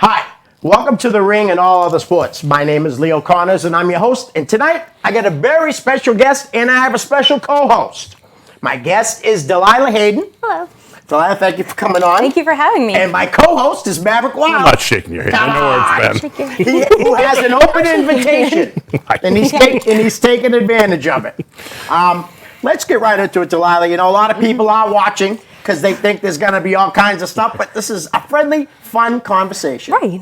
Hi, welcome to The Ring and All Other Sports. My name is Leo Connors and I'm your host. And tonight I got a very special guest and I have a special co-host. My guest is Delilah Hayden. Hello. Delilah, thank you for coming on. Thank you for having me. And my co-host is Maverick Wild. I'm not shaking your hand. I know where it's been. Who has an open invitation, and he's taking advantage of it. Let's get right into it, Delilah. You know, a lot of people are watching because they think there's going to be all kinds of stuff, but this is a friendly, fun conversation. Right.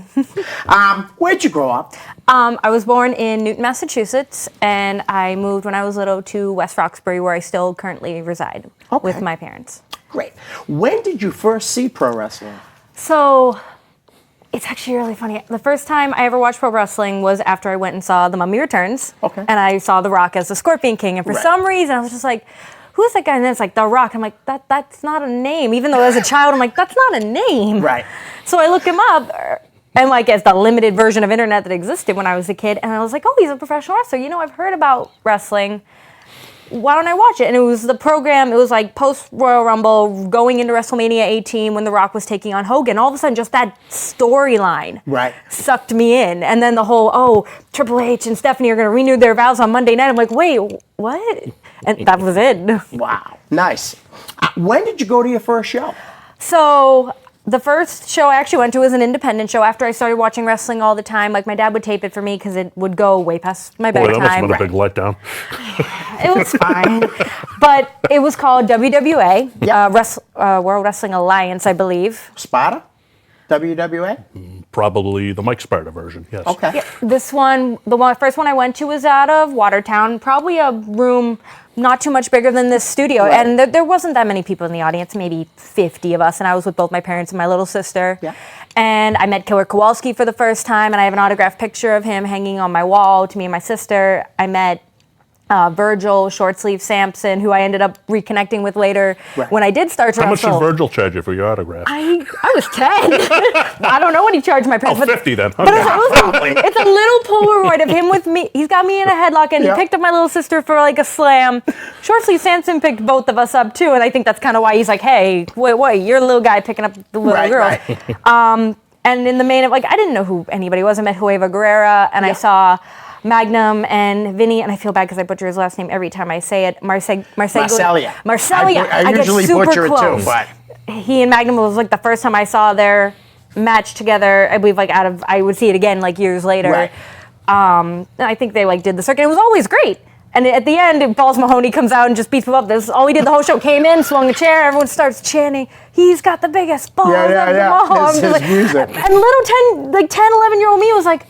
Where'd you grow up? I was born in Newton, Massachusetts, and I moved when I was little to West Roxbury, where I still currently reside with my parents. Great. When did you first see pro wrestling? So, it's actually really funny. The first time I ever watched pro wrestling was after I went and saw The Mummy Returns. Okay. And I saw The Rock as the Scorpion King, and for some reason I was just like, who's that guy? And then it's like The Rock. I'm like, that's not a name. Even though as a child, I'm like, that's not a name. Right. So I looked him up, and like as the limited version of internet that existed when I was a kid, and I was like, oh, he's a professional wrestler. You know, I've heard about wrestling. Why don't I watch it? And it was the program, it was like post-Royal Rumble, going into WrestleMania 18 when The Rock was taking on Hogan. All of a sudden, just that storyline sucked me in. And then the whole, Triple H and Stephanie are going to renew their vows on Monday night. I'm like, wait, what? And that was it. Wow. Nice. When did you go to your first show? So the first show I actually went to was an independent show after I started watching wrestling all the time. Like, my dad would tape it for me because it would go way past my bedtime. Boy, that must have been a big letdown. It was fine. But it was called WWA, World Wrestling Alliance, I believe. Sparta? WWA? Probably the Mike Sparta version, yes. Okay. Yeah, this one, first one I went to was out of Watertown, probably a room not too much bigger than this studio. Right. And there wasn't that many people in the audience, maybe 50 of us. And I was with both my parents and my little sister. Yeah. And I met Killer Kowalski for the first time, and I have an autographed picture of him hanging on my wall to me and my sister. I met Virgil, Short Sleeve Sampson, who I ended up reconnecting with later when I did start to How wrestle. much did Virgil charge you for your autograph? I was 10. I don't know what he charged my parents. 50 then. But it's a little Polaroid of him with me. He's got me in a headlock, and he picked up my little sister for like a slam. Short Sleeve Sampson picked both of us up too, and I think that's kind of why he's like, hey, wait, you're a little guy picking up the little girl. Right. And in the main, I didn't know who anybody was. I met Hueva Guerrera, and I saw Magnum and Vinny, and I feel bad because I butcher his last name every time I say it. Marselia. I usually butcher it too, but he and Magnum was like the first time I saw their match together. I believe I would see it again like years later. Right. And I think they did the circuit. It was always great. And at the end, Balls Mahoney comes out and just beats people up. This is all he did the whole show. Came in, swung a chair. Everyone starts chanting, "He's got the biggest balls of them all." His music. And little 10, 11-year-old me was like,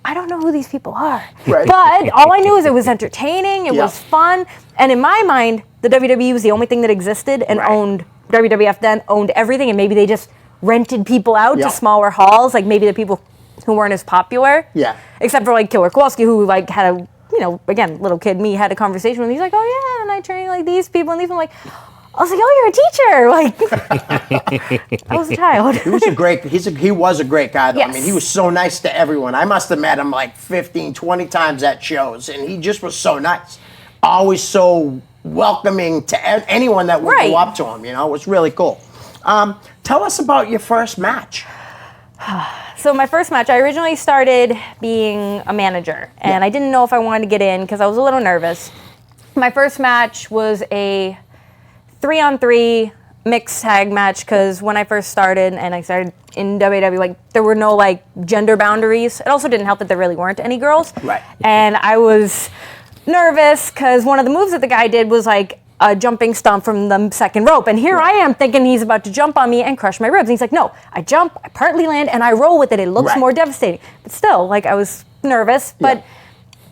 I don't know who these people are. Right. But all I knew is it was entertaining, it was fun, and in my mind, the WWE was the only thing that existed and owned, WWF then owned everything, and maybe they just rented people out to smaller halls, like maybe the people who weren't as popular. Yeah. Except for Killer Kowalski, who had a, again, little kid me had a conversation with him. He's like, oh yeah, and I train these people and these. I'm like, I was like, oh, you're a teacher. I was a child. He was a great guy, though. Yes. I mean, he was so nice to everyone. I must have met him like 15, 20 times at shows, and he just was so nice. Always so welcoming to anyone that would go up to him, It was really cool. Tell us about your first match. So my first match, I originally started being a manager, and I didn't know if I wanted to get in because I was a little nervous. My first match was a 3-on-3 mixed tag match because when I first started and I started in WWE, there were no gender boundaries. It also didn't help that there really weren't any girls. Right. And I was nervous because one of the moves that the guy did was a jumping stomp from the second rope. And here I am thinking he's about to jump on me and crush my ribs. And he's like, no, I jump, I partly land, and I roll with it. It looks more devastating. But still, I was nervous, but it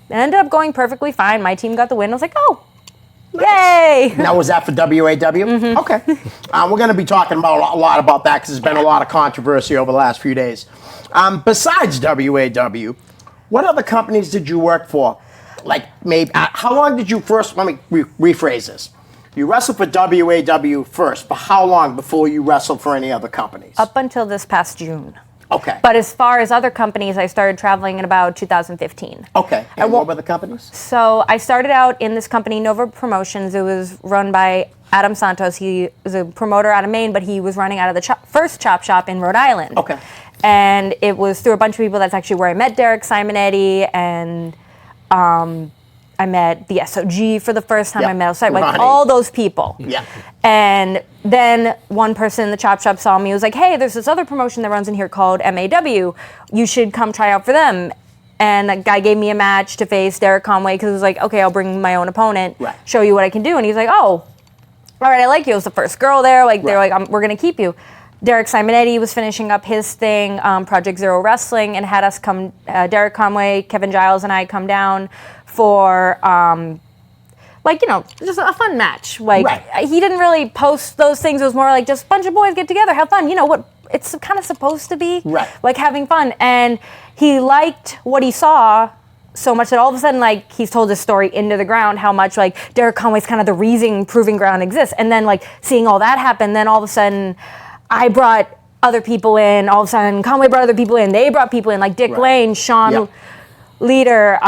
ended up going perfectly fine. My team got the win. I was like, oh, nice. Yay! Now, was that for WAW? Mm-hmm. Okay. We're going to be talking about a lot about that because there's been a lot of controversy over the last few days. Besides WAW, what other companies did you work for? Maybe, how long did you first, let me rephrase this. You wrestled for WAW first, but how long before you wrestled for any other companies? Up until this past June. Okay. But as far as other companies, I started traveling in about 2015. Okay. And what were the companies? So I started out in this company, Nova Promotions. It was run by Adam Santos. He was a promoter out of Maine, but he was running out of the first chop shop in Rhode Island. Okay. and it was through a bunch of people. That's actually where I met Derek Simonetti, and I met the SOG for the first time. Yep. I met like Ronnie. all those people. Yeah. And then one person in the chop shop saw me, was like, hey, there's this other promotion that runs in here called MAW. You should come try out for them. And a guy gave me a match to face Derek Conway because it was like, okay, I'll bring my own opponent, Right. show you what I can do. And he's like, oh, all right, I like you. I was the first girl there. Like, they're like, we're going to keep you. Derek Simonetti was finishing up his thing, Project Zero Wrestling, and had us come, Derek Conway, Kevin Giles, and I come down for, just a fun match. Like, Right. he didn't really post those things. It was more like just a bunch of boys get together, have fun. You know what it's kind of supposed to be? Right. Like having fun. And he liked what he saw so much that all of a sudden, like, he's told this story into the ground, how much, like, Derek Conway's kind of the reason proving ground exists. And then, like, seeing all that happen, then all of a sudden, I brought other people in. All of a sudden, Conway brought other people in. They brought people in, like Dick Right. Lane, Sean Yep. Leader.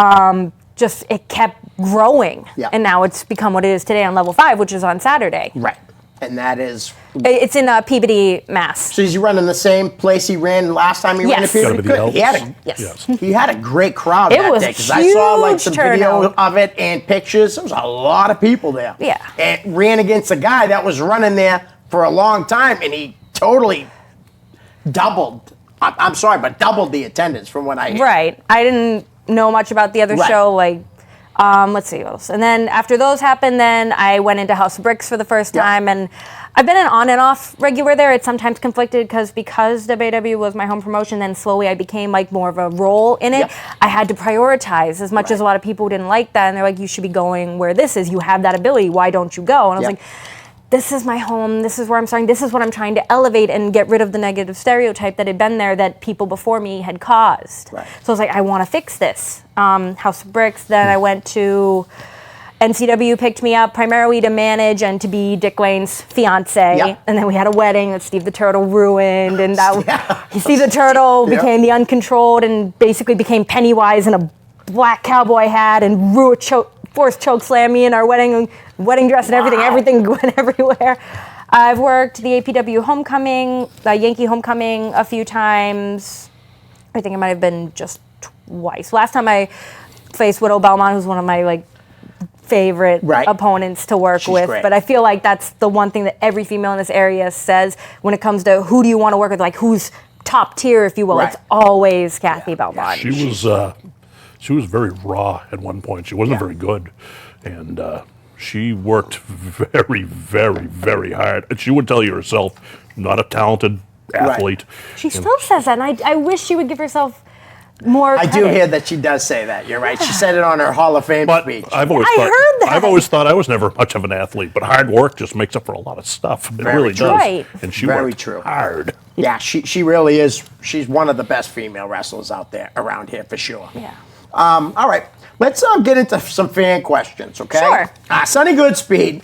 Just, it kept growing. Yep. And now it's become what it is today on Level 5, which is on Saturday. Right. And that is. It's in Peabody, Mass. So he's running the same place he ran last time he ran Yes. a period. Gotta be the Good. He had a, Yes. he had a great crowd It that was day because I saw like some huge video turnout. of it and pictures. There was a lot of people there. Yeah. And ran against a guy that was running there for a long time, and he totally doubled. I'm sorry, but doubled the attendance from what I hear. Right. I didn't know much about the other Right. show. Like, let's see what else. And then after those happened, then I went into House of Bricks for the first Yeah. time, and I've been an on and off regular there. It's sometimes conflicted because WAW was my home promotion. Then slowly I became like more of a role in it. Yep. I had to prioritize as much as a lot of people didn't like that, and they're like, "You should be going where this is. You have that ability. Why don't you go?" And I was Yep. like, this is my home, this is where I'm starting, this is what I'm trying to elevate and get rid of the negative stereotype that had been there that people before me had caused. Right. So I was like, I want to fix this. House of Bricks, then I went to, NCW picked me up primarily to manage and to be Dick Lane's fiance. Yep. And then we had a wedding that Steve the Turtle ruined, and that Steve the Turtle Yep. became the uncontrolled and basically became Pennywise in a black cowboy hat and forced choke slam me in our wedding dress and everything. Wow. Everything went everywhere. I've worked the APW Homecoming, the Yankee Homecoming a few times. I think it might have been just twice. Last time I faced Widow Belmont, who's one of my like favorite Right. opponents to work She's with. great. But I feel like that's the one thing that every female in this area says when it comes to who do you want to work with, like who's top tier, if you will. Right. It's always Kathy Belmont. She was very raw at one point. She wasn't very good, and she worked very, very, very hard. And she would tell you herself, not a talented athlete. She still says that, and I wish she would give herself more I do credit. hear that she does say that. You're right. She said it on her Hall of Fame But speech. I've always I thought heard that. I've always thought I was never much of an athlete, but hard work just makes up for a lot of stuff. It Very really true. does. Right. And she Very worked true. hard. Yeah, she really is. She's one of the best female wrestlers out there around here for sure. Yeah. All right, let's get into some fan questions, okay? Sure. Sonny Goodspeed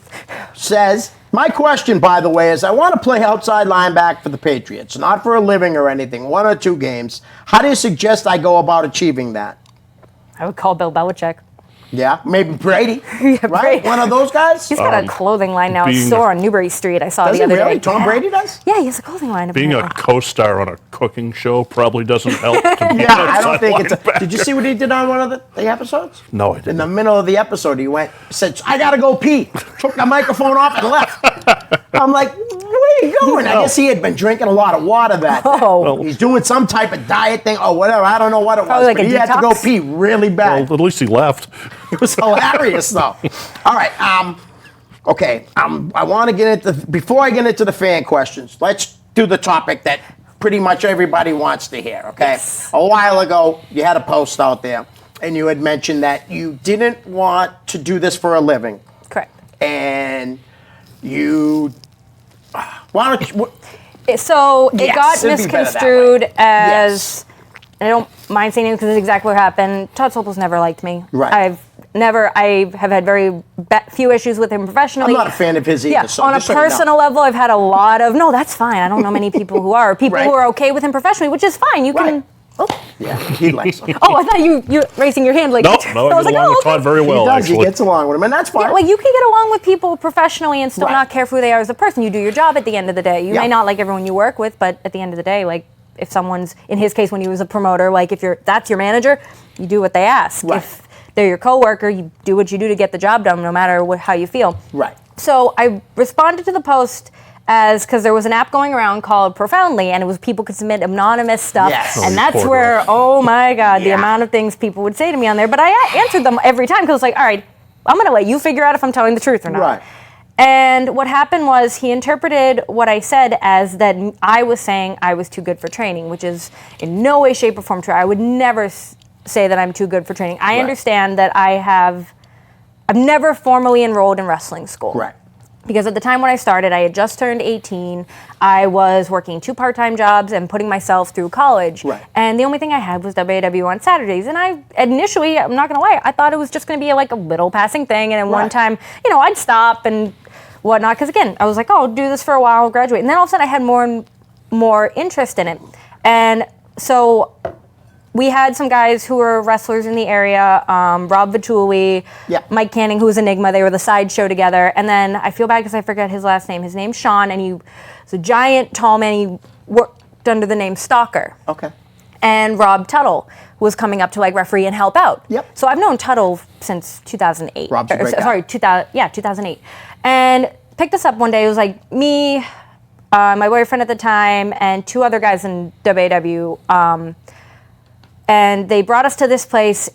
says, my question, by the way, is I want to play outside linebacker for the Patriots, not for a living or anything, 1 or 2 games. How do you suggest I go about achieving that? I would call Bill Belichick. Yeah, maybe Brady, right? Brady. One of those guys? He's got a clothing line now. It's being store on Newbury Street. I saw Does the he other really? day. Tom Yeah. Brady does? Yeah, he has a clothing line. Being a apparently. co-star on a cooking show probably doesn't help. To be Yeah, an I don't outside think it's. linebacker. Did you see what he did on one of the episodes? No, I In didn't. the middle of the episode, he said, I gotta go pee. Took the microphone off and left. I'm like, where are you going? I guess he had been drinking a lot of water that day. Oh. He's doing some type of diet thing or whatever. I don't know what it was. Probably like but a he had to go detox? pee really bad. Well, at least he left. It was hilarious, though. All right. Okay. I want to get into, before I get into the fan questions, let's do the topic that pretty much everybody wants to hear, okay? Yes. A while ago, you had a post out there, and you had mentioned that you didn't want to do this for a living. Correct. And you, why don't you, So it Yes, got it'd be better that misconstrued way. as, Yes. and I don't mind saying it because it's exactly what happened. Todd Sopel's never liked me. Right. I have had very few issues with him professionally. I'm not a fan of his either. Yeah, so on a just so you know. personal level, I've had a lot of, no, that's fine. I don't know many people who are. People Right. who are okay with him professionally, which is fine. You can, Right. oh, Yeah, he likes him. I thought you raising your hand like, No, I I was get like, along oh, with okay. Todd very well, He does. He actually. gets along with him, and that's fine. Like, you can get along with people professionally and still Right. not care for who they are as a person. You do your job at the end of the day. You Yeah. may not like everyone you work with, but at the end of the day, like, if someone's, in his case, when he was a promoter, like if that's your manager, you do what they ask. Right. If they're your coworker, you do what you do to get the job done, no matter how you feel. Right. So I responded to the post because there was an app going around called Profoundly, and it was people could submit anonymous stuff. Yes. And Oh, that's poor where, girls. oh my God, the Yeah. amount of things people would say to me on there. But I answered them every time because it's like, all right, I'm going to let you figure out if I'm telling the truth or not. Right. And what happened was he interpreted what I said as that I was saying I was too good for training, which is in no way, shape, or form true. I would never say that I'm too good for training. I Right. understand that I've never formally enrolled in wrestling school. Right. Because at the time when I started, I had just turned 18. I was working 2 part-time jobs and putting myself through college. Right. And the only thing I had was WAW on Saturdays. And I initially, I'm not going to lie, I thought it was just going to be like a little passing thing. And then one Right. time, I'd stop and whatnot. Because again, I was like, oh, I'll do this for a while, I'll graduate. And then all of a sudden I had more and more interest in it. And so we had some guys who were wrestlers in the area, Rob Vituli, Yeah. Mike Canning, who was Enigma. They were the sideshow together. And then I feel bad because I forget his last name. His name's Sean, and he was a giant, tall man. He worked under the name Stalker. Okay. And Rob Tuttle was coming up to like referee and help out. Yep. So I've known Tuttle since 2008. Rob's a great guy. Sorry, 2008. And picked us up one day. It was like me, my boyfriend at the time, and 2 other guys in WAW. And they brought us to this place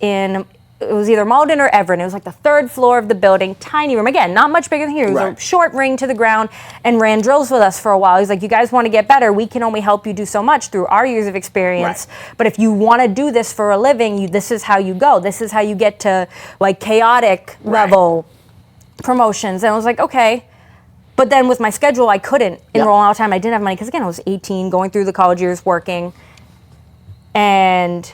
it was either Malden or Everett. It was like the 3rd floor of the building, tiny room. Again, not much bigger than here. It was Right. a short ring to the ground, and ran drills with us for a while. He's like, you guys want to get better? We can only help you do so much through our years of experience. Right. But if you want to do this for a living, this is how you go. This is how you get to like chaotic level promotions. And I was like, okay. But then with my schedule, I couldn't enroll all the time. I didn't have money because again, I was 18, going through the college years, working. And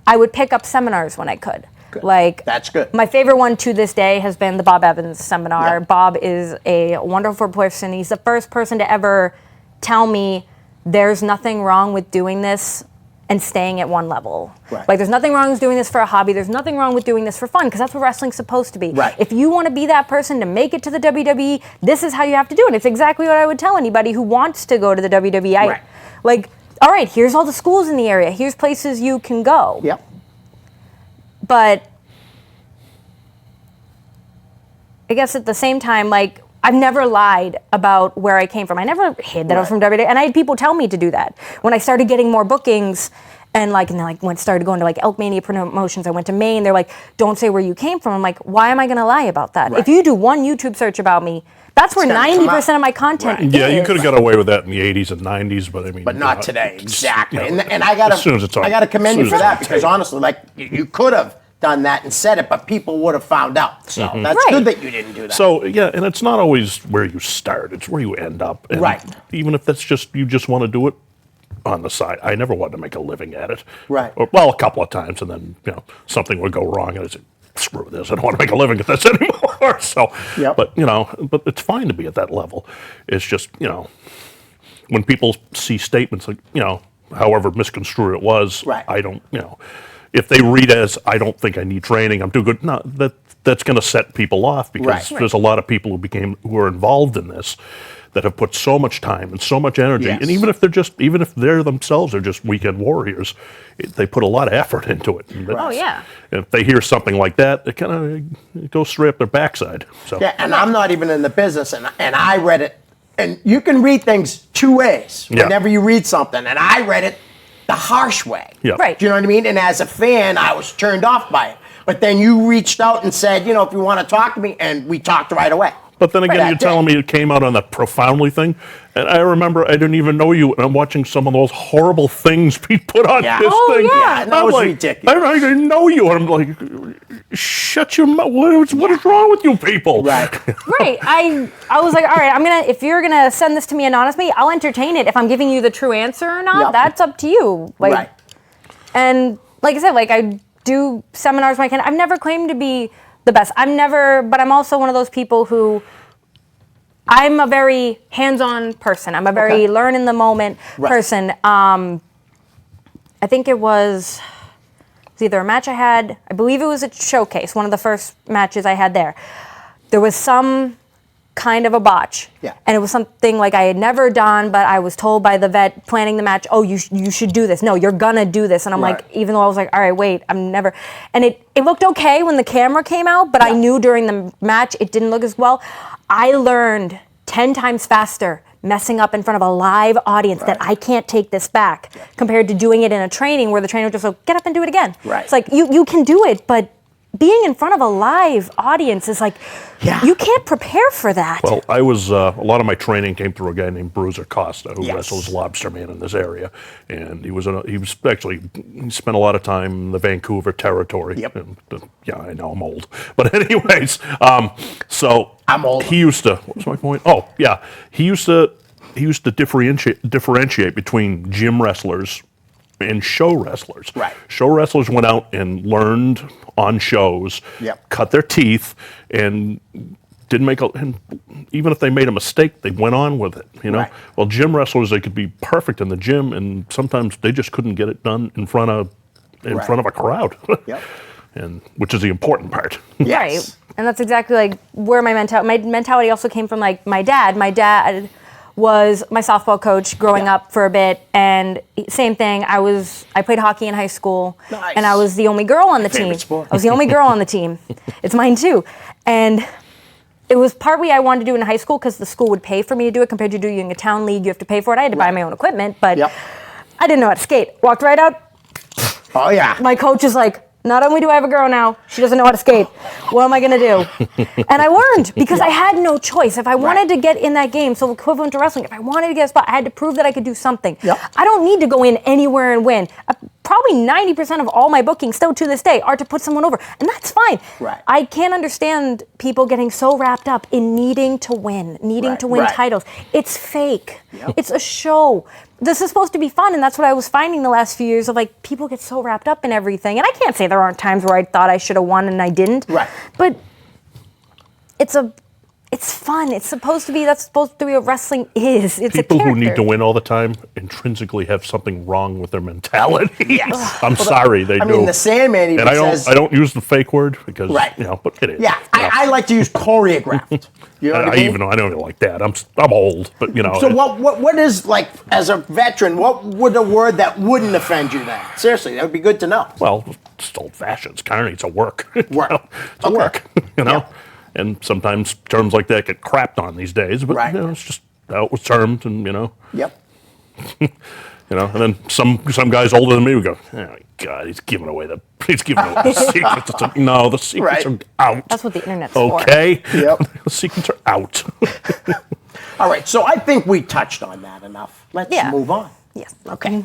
I would pick up seminars when I could. Good. Like That's good. My favorite one to this day has been the Bob Evans seminar. Yeah. Bob is a wonderful person. He's the first person to ever tell me there's nothing wrong with doing this and staying at one level. Right. Like there's nothing wrong with doing this for a hobby. There's nothing wrong with doing this for fun because that's what wrestling's supposed to be. Right. If you want to be that person to make it to the WWE, this is how you have to do it. It's exactly what I would tell anybody who wants to go to the WWE. Right. Like, all right, here's all the schools in the area. Here's places you can go. Yep. But I guess at the same time, like, I've never lied about where I came from. I never hid that I was from WWE. And I had people tell me to do that. When I started getting more bookings and then when I started going to like Elkmania promotions, I went to Maine, they're like, don't say where you came from. I'm like, why am I going to lie about that? Right. If you do one YouTube search about me, that's where gonna come 90% of my content is. Yeah, you could have got away with that in the 80s and 90s, but I mean, But not today, exactly. you know, And I gotta, as soon as it's on- I gotta commend as you soon for as that it's on because tape. honestly, like you could have done that and said it, but people would have found out. So that's Right. good that you didn't do that. So yeah, and it's not always where you start; it's where you end up. And Right. Even if that's just you just want to do it on the side. I never wanted to make a living at it. Right. Well, a couple of times, and then something would go wrong, and I said, "Screw this! I don't want to make a living at this anymore." So, Yep. but but it's fine to be at that level. It's just when people see statements like however misconstrued it was, Right. I don't if they read as I don't think I need training, I'm too good. No, that's going to set people off because Right. there's a lot of people who are involved in this that have put so much time and so much energy, Yes. and even if they're themselves are just weekend warriors, they put a lot of effort into it. And Oh, yeah. if they hear something like that, it kind of goes straight up their backside. So yeah, and I'm not even in the business, and I read it, and you can read things 2 ways Yeah. whenever you read something, and I read it the harsh way. Yeah. Right. Do you know what I mean? And as a fan, I was turned off by it. But then you reached out and said, if you want to talk to me, and we talked right away. But then again, Right, you're telling me it came out on that Profoundly thing, and I remember I didn't even know you, and I'm watching some of those horrible things be put on Yeah. this Oh, thing. yeah. And that I'm was like, ridiculous. I didn't know you, and I'm like, shut your mouth. What is wrong with you people? Right. Right. I was like, all right, if you're gonna send this to me anonymously, I'll entertain it. If I'm giving you the true answer or not, Yep. that's up to you. Like, Right. And like I said, like I do seminars when I can. I've never claimed to be the best. But I'm also one of those people who I'm a very hands-on person. I'm a very Okay. learn in the moment Right. person. I think it was either a match I had, I believe it was a showcase, one of the first matches I had there. There was some kind of a botch. Yeah. And it was something like I had never done, but I was told by the vet planning the match, oh, you should do this. No, you're gonna do this. And I'm Right. like, even though I was like, all right, wait, I'm never. And it looked okay when the camera came out, but I knew during the match it didn't look as well. I learned 10 times faster messing up in front of a live audience that I can't take this back compared to doing it in a training where the trainer would just go, get up and do it again. Right. It's like, you can do it, but being in front of a live audience is like, you can't prepare for that. Well, I was, a lot of my training came through a guy named Bruiser Costa, who Yes. wrestles Lobster Man in this area. And he spent a lot of time in the Vancouver territory. Yep. And, yeah, I know, I'm old. But anyways, so I'm old. he used to, what was my point? Oh, yeah. He used to differentiate between gym wrestlers and show wrestlers. Right. Show wrestlers went out and learned on shows, Yep. cut their teeth, and didn't make and even if they made a mistake, they went on with it. You know. Right. Well, gym wrestlers, they could be perfect in the gym, and sometimes they just couldn't get it done in front of a crowd. Yep. And which is the important part. Yes. Right. And that's exactly like where my mentality also came from. Like my dad was my softball coach growing up for a bit, and same thing. I played hockey in high school, Nice. and I was the only girl on the Favorite team. sport. I was the only girl on the team. It's mine too, and it was partly I wanted to do it in high school because the school would pay for me to do it compared to doing a town league. You have to pay for it. I had to buy my own equipment, but Yep. I didn't know how to skate. Walked right out. Oh, yeah. My coach is like, not only do I have a girl now, she doesn't know how to skate. What am I going to do? And I learned because I had no choice. If I wanted to get in that game, so equivalent to wrestling, if I wanted to get a spot, I had to prove that I could do something. Yep. I don't need to go in anywhere and win. Probably 90% of all my bookings still to this day are to put someone over. And that's fine. Right. I can't understand people getting so wrapped up in needing to win, needing to win Right. titles. It's fake. Yep. It's a show. This is supposed to be fun, and that's what I was finding the last few years of like people get so wrapped up in everything. And I can't say there aren't times where I thought I should have won and I didn't. Right. But it's fun. That's supposed to be what wrestling is. It's People a character. who need to win all the time intrinsically have something wrong with their mentality. Yes. I'm sorry, they do. I mean, the Sandman even and says... I don't use the fake word because Right. But it is. Yeah, I like to use choreographed. You know what I mean? I don't even like that. I'm old, but So what is, like, as a veteran, what would a word that wouldn't offend you then? Seriously, that would be good to know. Well, it's old fashioned. It's carny. It's a work. You Work. know? It's a Okay. work. You know, Yeah. and sometimes terms like that get crapped on these days. But Right. it's just how it was termed, and Yep. and then some guys older than me would go, oh my God, he's giving away the secrets. It's like, no, the secrets Right. are out. That's what the internet's for. Okay. Yep. The secrets are out. All right, so I think we touched on that enough. Let's move on. Yes. Okay.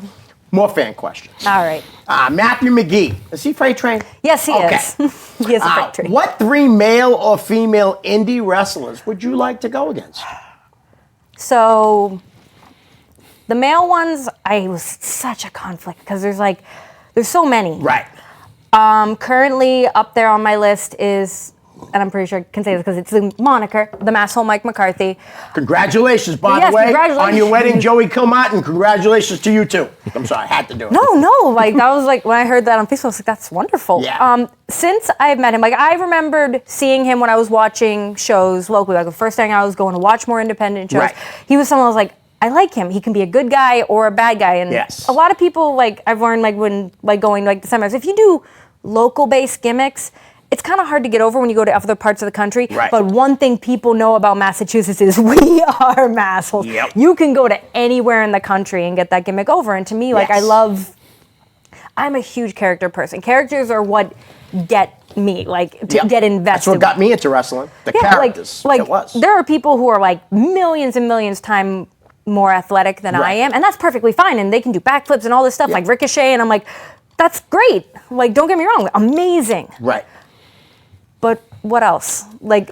More fan questions. All right. Matthew McGee. Is he freight trained? Yes, he Okay. is. He is a freight train. What 3 male or female indie wrestlers would you like to go against? So the male ones, I was such a conflict because there's so many. Right. Currently up there on my list is, and I'm pretty sure I can say this because it's the moniker, the Masshole Mike McCarthy. Congratulations, by Yes, the way, congratulations. on your wedding, Joey Kilmartin. Congratulations to you too. I'm sorry, I had to do it. No, like that was like when I heard that on Facebook, I was like, that's wonderful. Yeah. Since I've met him, like I remembered seeing him when I was watching shows locally. Like the first thing I was going to watch more independent shows. Right. He was someone I was like, I like him. He can be a good guy or a bad guy. And Yes. a lot of people, like I've learned, like when like going like the seminars, if you do local based gimmicks, it's kind of hard to get over when you go to other parts of the country. Right. But one thing people know about Massachusetts is we are massholes. Yep. You can go to anywhere in the country and get that gimmick over. And to me, like Yes. I'm a huge character person. Characters are what get me, like to Yep. get invested. That's what got me into wrestling. The characters. Like it was. there are people who are like millions and millions time more athletic than I Right. am, and that's perfectly fine. And they can do backflips and all this stuff, Yep. like Ricochet. And I'm like, that's great. Like, don't get me wrong, amazing. Right. But what else? Like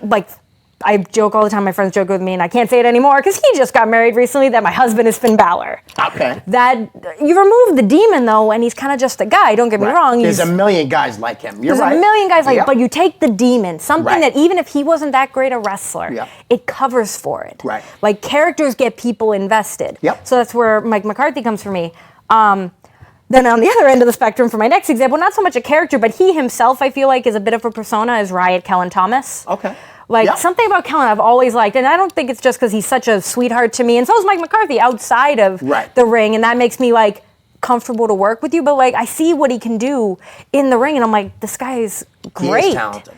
I joke all the time. My friends joke with me, and I can't say it anymore because he just got married recently. That my husband is Finn Balor. Okay. That you remove the demon though, and he's kind of just a guy. Don't get me Right. wrong. There's he's, a million guys like him. You're There's right. a million guys like Yep. it, but you take the demon, something Right. that even if he wasn't that great a wrestler, Yep. it covers for it. Right. Like characters get people invested. Yep. So that's where Mike McCarthy comes for me. Then on the other end of the spectrum, for my next example, not so much a character, but he himself, I feel like, is a bit of a persona, is Riot Kellen Thomas. Okay. Like, Yep. something about Kellen I've always liked, and I don't think it's just because he's such a sweetheart to me, and so is Mike McCarthy outside of Right. the ring, and that makes me, like, comfortable to work with you, but, like, I see what he can do in the ring, and I'm like, this guy is great. He is talented.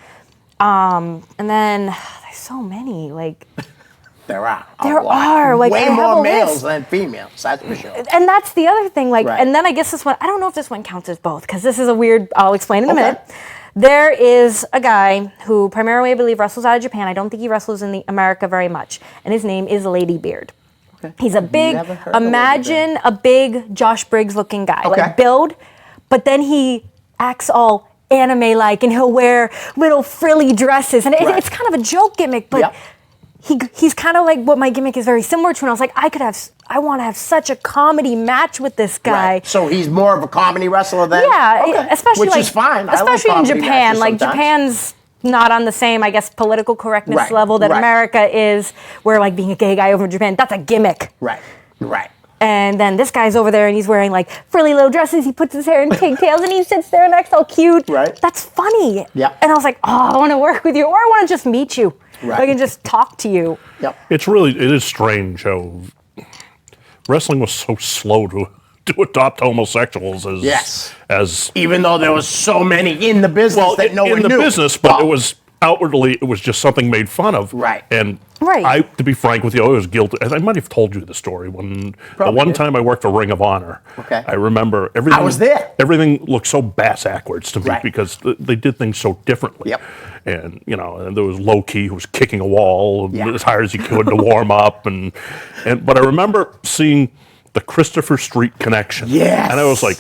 And then, there's so many, like... There are. There are, like, I way have more a males list. than females, that's for sure. And that's the other thing, like, Right. and then I guess this one, I don't know if this one counts as both, because this is a weird, I'll explain in a Okay. minute. There is a guy who primarily, I believe, wrestles out of Japan. I don't think he wrestles in the America very much. And his name is Lady Beard. Okay. He's a big, Never heard of Lady imagine a big Josh Briggs looking guy, Okay. like build, but then he acts all anime-like, and he'll wear little frilly dresses. And Right. it's kind of a joke gimmick, but Yep. he's kind of like what my gimmick is very similar to. And I was like, I want to have such a comedy match with this guy. Right. So he's more of a comedy wrestler than? Yeah, Okay. especially Which like, is fine. I like especially in comedy Japan. matches Like sometimes. Japan's not on the same, I guess, political correctness Right, level that right. America is. Where like being a gay guy over in Japan, that's a gimmick. Right. Right. And then this guy's over there and he's wearing like frilly little dresses. He puts his hair in pigtails and he sits there and acts all cute. Right. That's funny. Yep. And I was like, oh, I want to work with you, or I want to just meet you. Right. I can just talk to you. Yep. It is strange how wrestling was so slow to adopt homosexuals as Yes. as Even though there was so many in the business that no one in the knew. business, but Oh. it was outwardly it was just something made fun of. Right. And Right. to be frank with you, I was guilty. I might have told you the story when Probably the one did. time I worked for Ring of Honor. Okay. I remember everything. I was there. Everything looked so bass backwards to me Right. because they did things so differently. Yep. And and there was Low Key who was kicking a wall Yeah. as hard as he could to warm up, but I remember seeing the Christopher Street Connection. Yes. And I was like,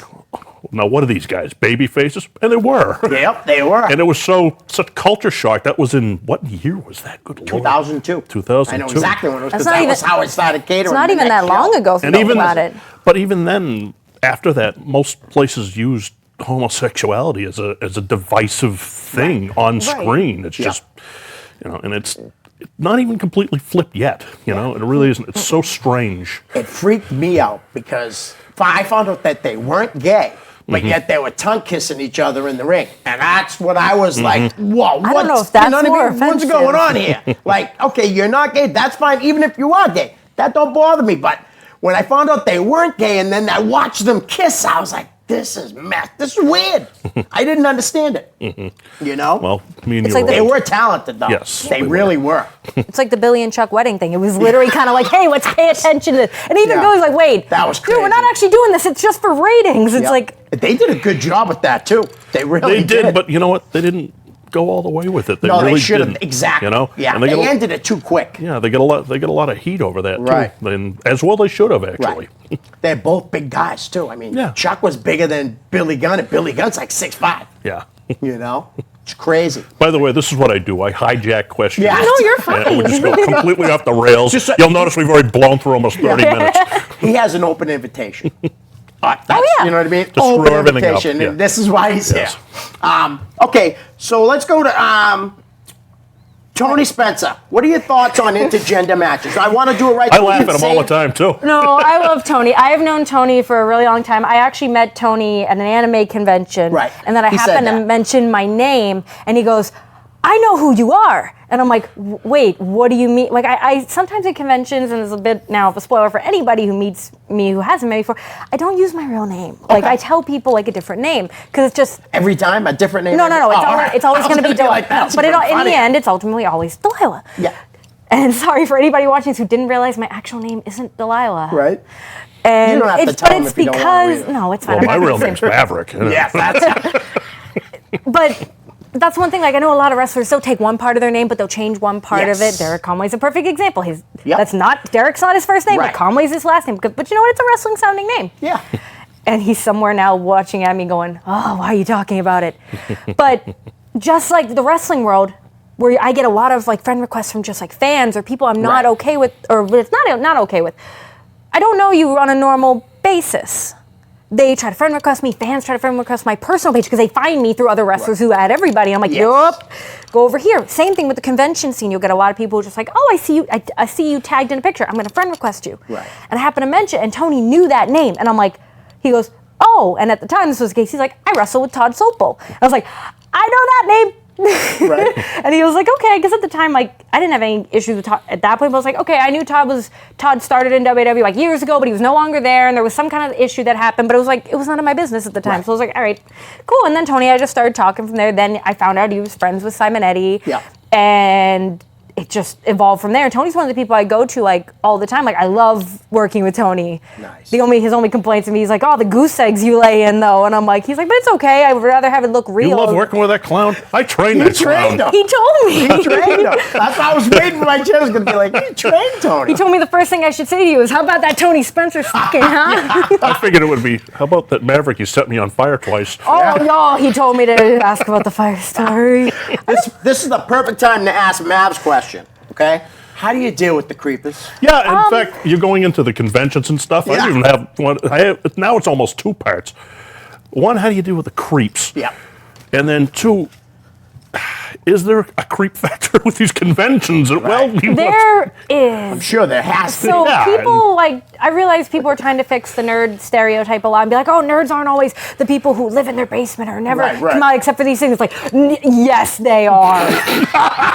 now what are these guys? Baby faces? And they were. Yep, they were. And it was such culture shock. That was in what year was that? Good Lord. 2002. 2002. I know exactly when it was, That's because not that even- was how I started catering. It's not the even next that long show. ago if you And think even about it. But even then, after that, most places used homosexuality as a divisive thing on screen. It's Yeah. just and it's not even completely flipped yet. It really isn't. It's so strange. It freaked me out because I found out that they weren't gay, but Mm-hmm. yet they were tongue kissing each other in the ring, and that's what I was like, whoa, I don't know if that's more what's offensive. going on here? Like, okay, you're not gay, that's fine, even if you are gay, that don't bother me. But when I found out they weren't gay, and then I watched them kiss, I was like, this is mess. This is weird. I didn't understand it. Well, me and It's you like were They right. were talented, though. Yes, they they really were. It's like the Billy and Chuck wedding thing. It was literally kind of like, hey, let's pay attention to this. And even Yeah. Billy's like, wait, That was dude, we're not crazy. actually doing this. It's just for ratings. It's Yep. like, They did a good job with that too. They really They did, but you know what? They didn't go all the way with it. They no, really they should have didn't, exactly. Yeah, and they they get a- ended it too quick. Yeah, they get a lot. They get a lot of heat over that Right. too, and as well they should have actually. Right. They're both big guys too. I mean, Yeah. Chuck was bigger than Billy Gunn, and Billy Gunn's like 6'5". Yeah. It's crazy. By the way, this is what I do. I hijack questions. Yeah. no, you're fine. And we just go completely off the rails. Just so- You'll notice we've already blown through almost 30 minutes. He has an open invitation. That's, yeah. You know what I mean? To screw Open everything up, invitation, yeah. and this is why he's Yes. here. Okay, so let's go to Tony Spencer. What are your thoughts on intergender matches? I want to do it right. I so we laugh can at him say all the it. time too. no, I love Tony. I have known Tony for a really long time. I actually met Tony at an anime convention. Right. And then I He said happened to that. mention my name, and he goes, I know who you are. And I'm like, wait, what do you mean? Like, I sometimes at conventions, and it's a bit now of a spoiler for anybody who meets me who hasn't met me before, I don't use my real name. Like, I tell people like a different name, because it's just, Every time a different name. no. Oh, all right. It's always I was going to be gonna Delilah. like, that's But even in funnier. the end, it's ultimately always Delilah. Yeah. And sorry for anybody watching this who didn't realize my actual name isn't Delilah. Right. And You don't have to it's, tell but them it's if you don't wanna because read it. no, it's fine. Well, I'm my not real gonna name's say- Maverick. Yeah, that's But that's one thing. Like I know a lot of wrestlers still take one part of their name, but they'll change one part of Yes. it. Derek Conway's a perfect example. Yep. That's not Derek's not his first name, Right. but Conway's his last name. But you know what? It's a wrestling sounding name. yeah. And he's somewhere now watching at me going, oh, why are you talking about it? But just like the wrestling world, where I get a lot of like friend requests from just like fans or people I'm not Right. okay with, or it's not okay with. I don't know you on a normal basis. They try to friend request me, fans try to friend request my personal page because they find me through other wrestlers who add everybody. I'm like, Yes. yup, go over here. Same thing with the convention scene. You'll get a lot of people who are just like, oh, I see you, I see you tagged in a picture. I'm gonna friend request you. Right. And I happen to mention, and Tony knew that name, and I'm like, he goes, oh, and at the time this was the case, he's like, I wrestle with Todd Sopel. I was like, I know that name. Right. And he was like, okay, because at the time, like, I didn't have any issues with Todd at that point, but I was like, okay, I knew Todd started in WWE like years ago, but he was no longer there, and there was some kind of issue that happened, but it was like, it was none of my business at the time. Right. So I was like, all right, cool. And then Tony, I just started talking from there. Then I found out he was friends with Simonetti. Yeah. And it just evolved from there. Tony's one of the people I go to like all the time. Like I love working with Tony. Nice. His only complaint to me is like, oh, the goose eggs you lay in though. And I'm like, he's like, but it's okay. I would rather have it look real. You love working with that clown? I trained that trained clown. him. He told me. He trained him. That's why I was waiting for my chance to be like, you trained Tony. He told me the first thing I should say to you is, how about that Tony Spencer fucking, huh? I figured it would be, how about that Maverick? You set me on fire twice. Oh, no, he told me to ask about the fire story. This is the perfect time to ask Mav's question, okay? How do you deal with the creepers? Yeah, in fact, you're going into the conventions and stuff. I Yeah. don't even have one. Now it's almost two parts. One, how do you deal with the creeps? Yeah. And then two, is there a creep factor with these conventions? Well, There I'm is. sure there has to. So Yeah, people, like, I realize people are trying to fix the nerd stereotype a lot and be like, oh, nerds aren't always the people who live in their basement or never Right, right. come out except for these things. It's like, yes, they are.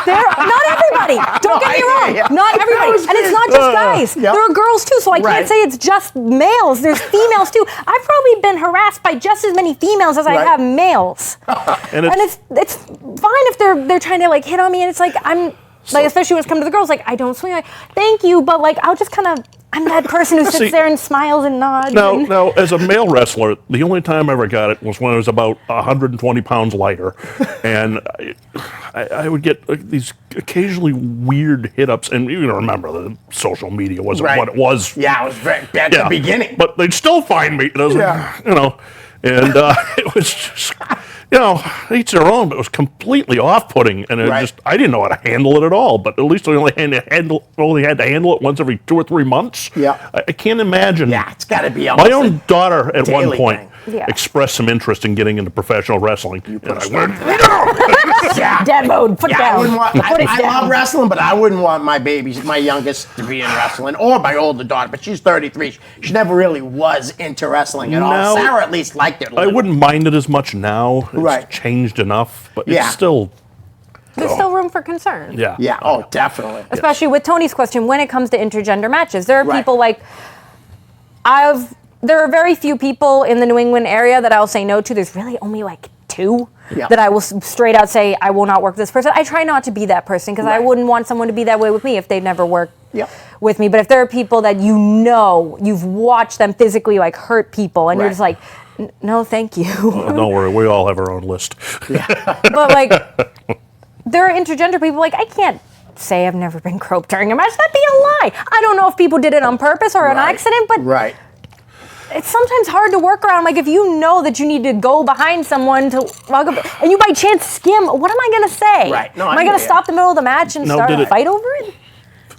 Not everybody. Don't get me wrong. Yeah. Not everybody. And it's not just guys. Yep. There are girls too, so I Right. can't say it's just males. There's females too. I've probably been harassed by just as many females as I Right. have males. and And it's fine if they're trying to like hit on me, and it's like like especially when it's come to the girls, like I don't swing, like thank you, but like I'll just kind of I'm that person who sits See, there and smiles and nods. and, Now, as a male wrestler, the only time I ever got it was when I was about 120 pounds lighter, and I would get these occasionally weird hit-ups, and you remember the social media wasn't Right. what it was. Yeah, it was very bad at the beginning. But they'd still find me. And I was Yeah. like, and it was just, each their own, but it was completely off-putting, and Right. I didn't know how to handle it at all. But at least I only had to handle it once every 2 or 3 months. Yeah. I can't imagine. Yeah, it's got to be My almost own daughter at one daily point thing. Yeah. expressed some interest in getting into professional wrestling, and I went, Yeah. Dead mode, foot Yeah, I down. wouldn't want. Foot is I down. love wrestling, but I wouldn't want my youngest, to be in wrestling, or my older daughter. But she's 33. She never really was into wrestling at all. No. Sarah at least liked it. a I little. wouldn't mind it as much now. It's Right. changed enough, but Yeah. it's still, There's still room for concern. yeah. Yeah. Oh, definitely. Especially with Tony's question, when it comes to intergender matches, there are Right. people like there are very few people in the New England area that I'll say no to. There's really only like 2 Yeah. that I will straight out say I will not work with this person. I try not to be that person because I Right. wouldn't want someone to be that way with me if they've never worked Yep. with me. But if there are people that you've watched them physically like hurt people, and you're Right. just like, no, thank you. Don't worry, we all have our own list. But like, there are intergender people. Like, I can't say I've never been groped during a match. That'd be a lie. I don't know if people did it on purpose or an Right. accident, but Right. it's sometimes hard to work around. Like, if you know that you need to go behind someone to walk up, and you by chance skim, what am I gonna say? Right. No, am I I hear gonna ya. stop the middle of the match and Now, start did a it- fight over it?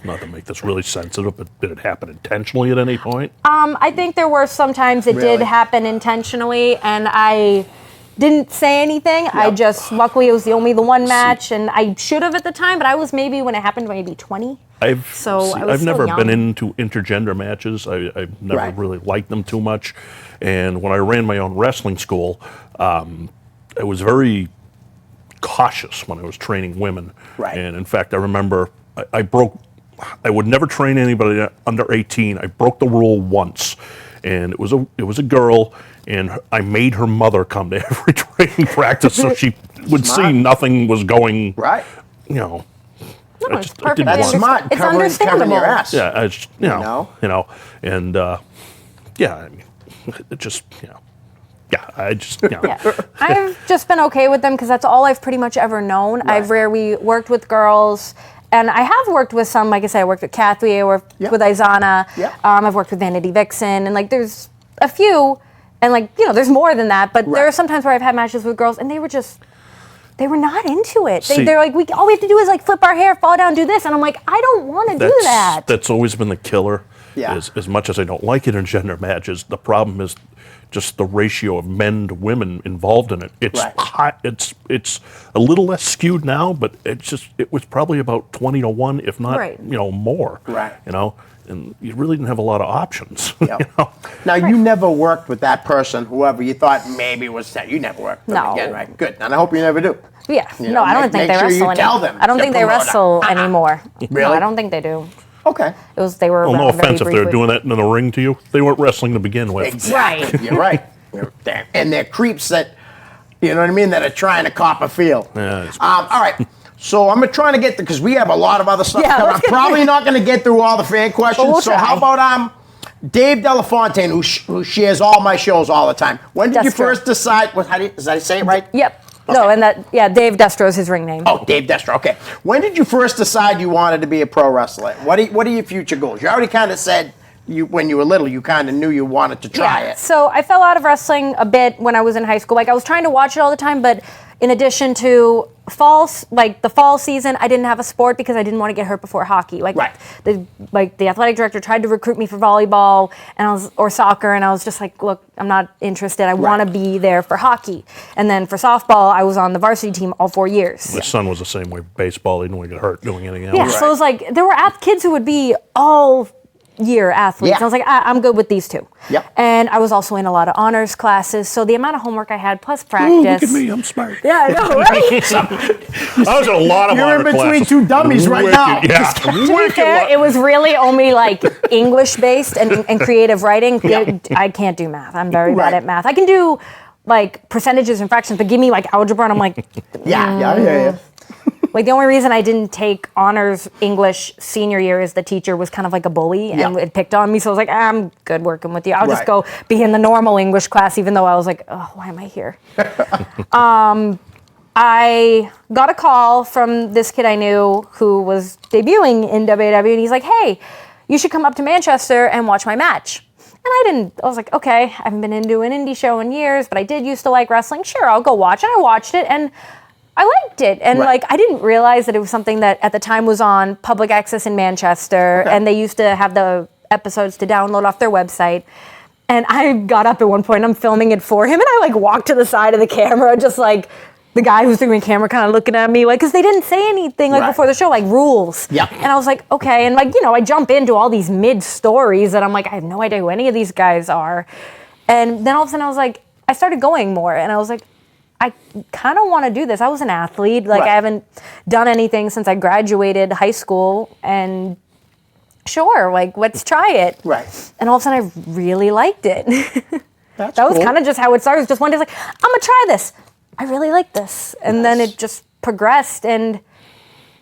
Not to make this really sensitive, but did it happen intentionally at any point? I think there were some times it Really? did happen intentionally, and I didn't say anything. I Yep. just, luckily, it was only the one match, and I should have at the time, but I was maybe, when it happened, maybe 20. I've was never still been young. into intergender matches. I've never Right. really liked them too much. And when I ran my own wrestling school, I was very cautious when I was training women. Right. And in fact, I remember I would never train anybody under 18. I broke the rule once, and it was a girl, and I made her mother come to every training practice so she would see Smart. nothing was going. Right. You know. No, I it's just- I perfectly didn't That's want- smart. It's Covering your understandable. ass. Yeah, I just, know? and yeah, I mean, it just, yeah, I just, Yeah. I've just been okay with them because that's all I've pretty much ever known. I've rarely worked with girls. And I have worked with some, like I said, I worked with Kathy, I worked Yep. with Izana, Yep. I've worked with Vanity Vixen, and like there's a few, and like, there's more than that, but there are Right. some times where I've had matches with girls and they were not into it. See- They're like, all we have to do is like flip our hair, fall down, do this, and I'm like, I don't want to do that. That's always been the killer. Yeah. As much as I don't like it in gender matches, the problem is just the ratio of men to women involved in it. It's Right. high, it's a little less skewed now, but it was probably about 20-1, if not Right. more. Right. And you really didn't have a lot of options. Yep. Now, you never worked with that person, whoever you thought maybe was that. You never worked with them No. again, right? Good. And I hope you never do. Yeah. You No, know, I don't make- think make they sure you wrestle tell anymore. them I don't to think they promote it. wrestle anymore. No, Really? I don't think they do. Okay. They were Well, around no very offense if they're briefly. doing that in the ring to you. They weren't wrestling to begin with. Exactly. Right. You're right. And they're creeps that, you know what I mean, that are trying to cop a feel. Yeah, it's- All right. So I'm trying to get because we have a lot of other stuff. Yeah, I'm let's get probably not going to get through all the fan questions. we'll so try. how about Dave Delafontaine, who shares all my shows all the time? When did you That's true. first decide? Did I say it right? Yep. No, and Dave Destro's his ring name. Oh, Dave Destro. Okay. When did you first decide you wanted to be a pro wrestler? What are your future goals? You already kind of said when you were little, you kind of knew you wanted to try it. So I fell out of wrestling a bit when I was in high school. Like I was trying to watch it all the time, but in addition to the fall season, I didn't have a sport because I didn't want to get hurt before hockey. Right. The athletic director tried to recruit me for volleyball or soccer, and I was just like, look, I'm not interested. I want to be there for hockey. And then for softball, I was on the varsity team all 4 years. My son was the same way. Baseball, he didn't want to get hurt doing anything else. Yeah, so it was like there were kids who would be all year athletes. Yeah. And I was like, I'm good with these two. Yep. And I was also in a lot of honors classes, so the amount of homework I had plus Ooh, practice. look at me, I'm smart. Yeah, I know, right? I was in a lot of You're in honor between classes. two dummies right now. Yeah. To be fair, it was really only like English based and creative writing. Yeah. I can't do math. I'm very Right. bad at math. I can do like percentages and fractions, but give me like algebra and I'm like, Yeah. like the only reason I didn't take honors English senior year is the teacher was kind of like a bully and Yeah. it picked on me. So I was like, I'm good working with you. I'll just Right. go be in the normal English class, even though I was like, oh, why am I here? I got a call from this kid I knew who was debuting in WWE, and he's like, hey, you should come up to Manchester and watch my match. And I was like, okay, I haven't been into an indie show in years, but I did used to like wrestling. Sure, I'll go watch it. I watched it, and I liked it. And Right. I didn't realize that it was something that at the time was on public access in Manchester, Okay. and they used to have the episodes to download off their website. And I got up at one point, I'm filming it for him, and I walked to the side of the camera, just the guy who's doing camera kind of looking at me, because they didn't say anything Right. before the show, rules. Yep. And I was like, okay. And I jump into all these mid stories that I'm like, I have no idea who any of these guys are. And then all of a sudden I was like, I started going more, and I was like, I kind of want to do this. I was an athlete. Right. I haven't done anything since I graduated high school, and sure, let's try it. Right. And all of a sudden I really liked it. That's That was cool. kind of just how it started. It was just one day, I'm gonna try this. I really like this, and then Nice. it just progressed. And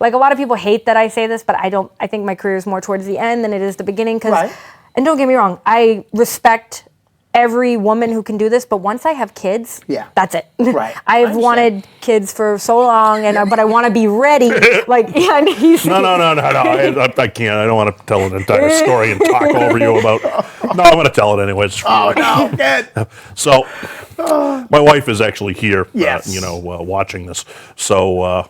a lot of people hate that I say this, but I don't. I think my career is more towards the end than it is the beginning. Right. And don't get me wrong, I respect every woman who can do this, but once I have kids, Yeah. that's it. Right. I I've understand. wanted kids for so long, but I want to be ready. No, I can't. I don't want to tell an entire story and talk over you about. No, I'm going to tell it anyways. Oh, no. Good. So, my wife is actually here, Yes. watching this. So,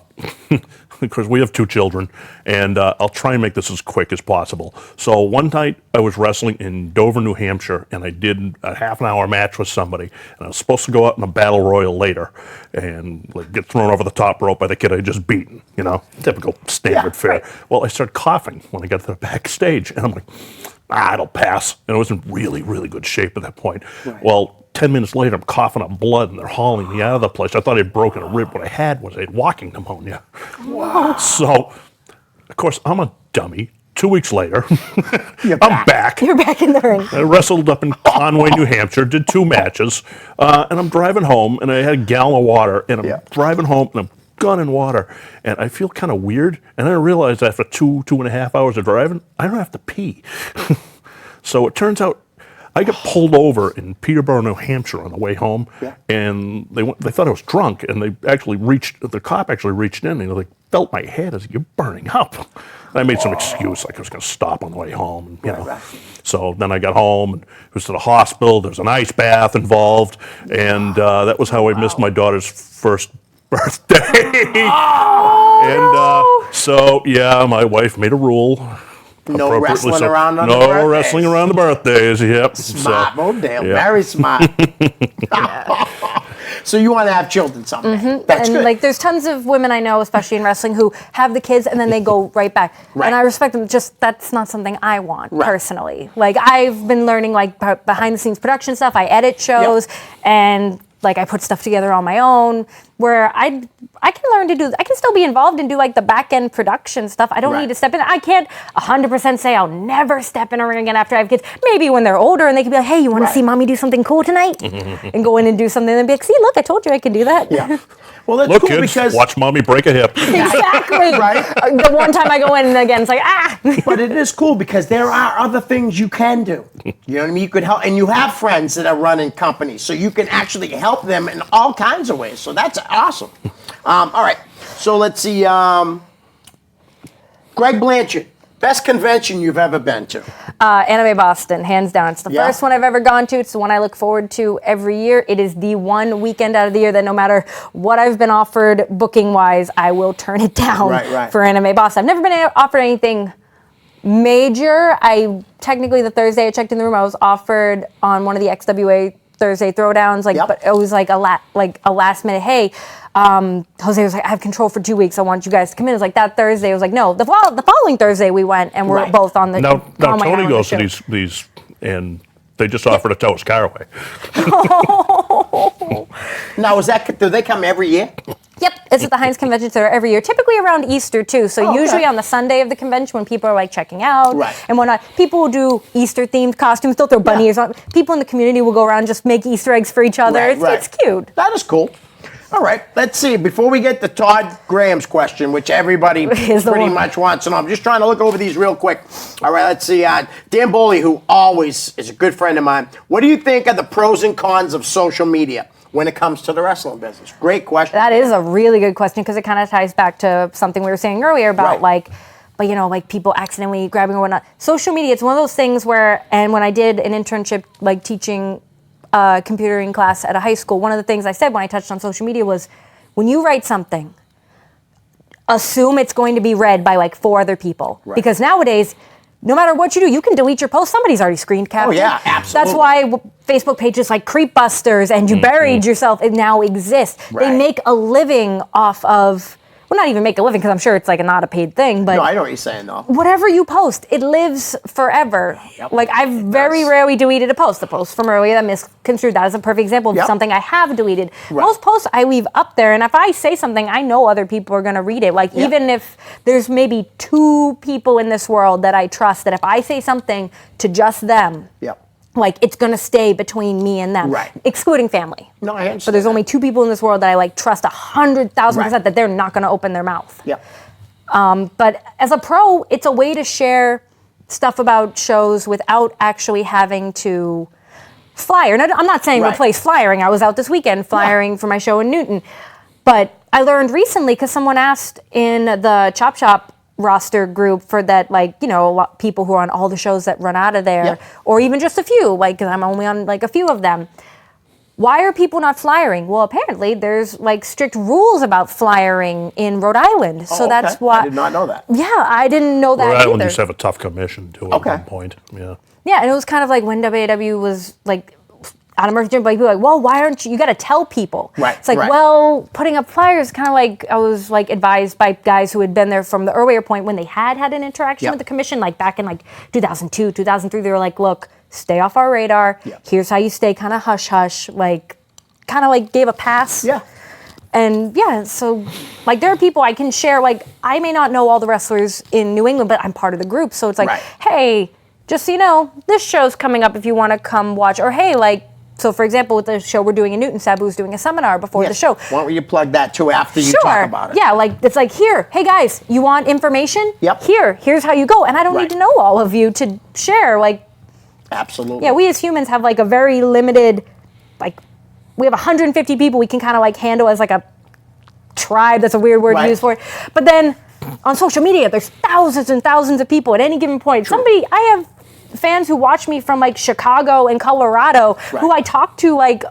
because we have 2 children, and I'll try and make this as quick as possible. So, one night I was wrestling in Dover, New Hampshire, and I did a half-an-hour match with somebody, and I was supposed to go out in a battle royal later and get thrown over the top rope by the kid I just beaten. Typical standard Yeah, fare. right. Well, I started coughing when I got to the backstage, and I'm like, it'll pass. And I was in really, really good shape at that point. Right. Well, 10 minutes later, I'm coughing up blood, and they're hauling me out of the place. I thought I'd broken a rib. What I had was walking pneumonia. Wow. So, of course, I'm a dummy. 2 weeks later, I'm back. You're back in the ring. I wrestled up in Conway, New Hampshire, did 2 matches, and I'm driving home, and I had a gallon of water, and I'm Yeah. driving home, and I'm gunning water, and I feel kind of weird, and then I realized after 2.5 hours of driving, I don't have to pee. So it turns out I got pulled over in Peterborough, New Hampshire on the way home, Yeah. and they thought I was drunk, and the cop actually reached in, and they felt my head as you're burning up. And I made some excuse, like I was going to stop on the way home, and, Right. So then I got home and was to the hospital. There's an ice bath involved, and that was how I missed my daughter's first birthday. So yeah, my wife made a rule. No Appropriately wrestling so. around on the No birthdays. wrestling around the birthdays. Yep. Smart, Modale. yeah. Very smart. So you want to have children someday. That's And good. there's tons of women I know, especially in wrestling, who have the kids and then they go right back. Right. And I respect them. Just that's not something I want Right. personally. I've been learning behind the scenes production stuff. I edit shows and I put stuff together on my own. where I can learn to do, I can still be involved and do like the back end production stuff. I don't Right. need to step in. I can't 100% say I'll never step in a ring again after I have kids. Maybe when they're older and they can be like, hey, you want to see mommy do something cool tonight? And go in and do something and be like, see, look, I told you I could do that. Yeah. Well, that's Look, cool kids, because. watch mommy break a hip. Exactly. Right. The one time I go in and again, it's like, ah. But it is cool because there are other things you can do. You know what I mean? You could help, and you have friends that are running companies, so you can actually help them in all kinds of ways. So that's awesome. All right. So let's see. Greg Blanchard, best convention you've ever been to? Anime Boston, hands down. It's the Yeah. first one I've ever gone to. It's the one I look forward to every year. It is the one weekend out of the year that no matter what I've been offered booking-wise, I will turn it down Right. for Anime Boston. I've never been offered anything major. Technically the Thursday I checked in the room, I was offered on one of the XWA Thursday throwdowns, Yep. but it was like a last minute, hey, Jose was like, I have control for 2 weeks. I want you guys to come in. It was like that Thursday. It was like, no, the following Thursday we went and we're Right. both on the. Now on my Tony own goes show. to these, and they just offered to tow his car away. Now, do they come every year? Yep, it's at the Heinz Convention Center every year, typically around Easter too. So okay. usually on the Sunday of the convention when people are like checking out Right. and whatnot, people will do Easter themed costumes. They'll throw bunny ears on. People in the community will go around and just make Easter eggs for each other. Right, It's cute. That is cool. All right, let's see. Before we get to Todd Graham's question, which everybody Is the pretty one. much wants to know, I'm just trying to look over these real quick. All right, let's see. Dan Boley, who always is a good friend of mine, what do you think are the pros and cons of social media when it comes to the wrestling business? Great question. That is a really good question because it kind of ties back to something we were saying earlier about Right. like people accidentally grabbing or whatnot. Social media, it's one of those things where, and when I did an internship like teaching computering class at a high school, one of the things I said when I touched on social media was, when you write something, assume it's going to be read by like 4 other people. Right. Because nowadays, no matter what you do, you can delete your post. Somebody's already screen captured. Oh, yeah, absolutely. That's why Facebook pages like Creepbusters and You Buried Yourself, it now exists. Right. They make a living off of, well, not even make a living because I'm sure it's like not a paid thing, but No, I know what you're saying, though. whatever you post, it lives forever. Yep, Like I've it very does. rarely deleted a post. The post from earlier that misconstrued, that is a perfect example of Yep. something I have deleted. Right. Most posts I leave up there, and if I say something, I know other people are going to read it. Like Yep. even if there's maybe 2 people in this world that I trust, that if I say something to just them, Yep. like it's going to stay between me and them, Right. excluding family. No, I understand. But there's only 2 people in this world that I like trust 100,000% Right. that they're not going to open their mouth. Yep. But as a pro, it's a way to share stuff about shows without actually having to flyer. And I'm not saying Right. replace flyering. I was out this weekend flyering for my show in Newton. But I learned recently because someone asked in the Chop Shop roster group for that, like, you know, a lot people who are on all the shows that run out of there, Yep. or even just a few, like, 'cause I'm only on like a few of them. Why are people not flyering? Well, apparently there's like strict rules about flyering in Rhode Island. So Oh, that's okay. why. I did not know that. Yeah, I didn't know that Rhode Island either. used to have a tough commission too at Okay. one point. Yeah. Yeah, and it was kind of like when WAW was like out of Murphy Gym, like people were like, well, why aren't you got to tell people? Right, It's like, right. well, putting up flyers kind of like I was like advised by guys who had been there from the earlier point when they had an interaction Yep. with the commission, like back in like 2002, 2003. They were like, look, stay off our radar. Yep. Here's how you stay kind of hush hush, like kind of like gave a pass. Yeah. And yeah, so like there are people I can share, like I may not know all the wrestlers in New England, but I'm part of the group. So it's like, Right. hey, just so you know, this show's coming up if you want to come watch. Or hey, like, so for example, with the show we're doing in Newton, Sabu's doing a seminar before the Yes. show. Why don't you plug that too after you Sure. talk about it? Yeah, like it's like here, hey guys, you want information? Yep. Here's how you go. And I don't Right. need to know all of you to share. Like, Absolutely. yeah, we as humans have like a very limited, like, we have 150 people we can kind of like handle as like a tribe. That's a weird word Right. to use for it. But then on social media, there's thousands and thousands of people at any given point. I have fans who watch me from like Chicago and Colorado who Right. I talk to like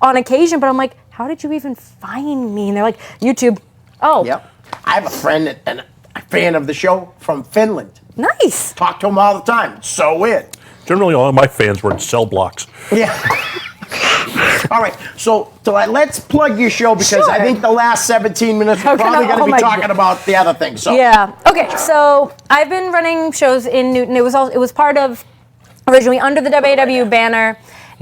on occasion, but I'm like, how did you even find me? And they're like, YouTube. Oh, Yep. I have a friend and a fan of the show from Finland. nice. Talk to him all the time. It's so weird. Generally, all of my fans were in cell blocks. Yeah. All right. So let's plug your show because I Sure. think the last 17 minutes we're Okay, probably going to oh be my talking God. about the other thing. So Yeah. Okay. So I've been running shows in Newton. It was part of originally under the WAW banner,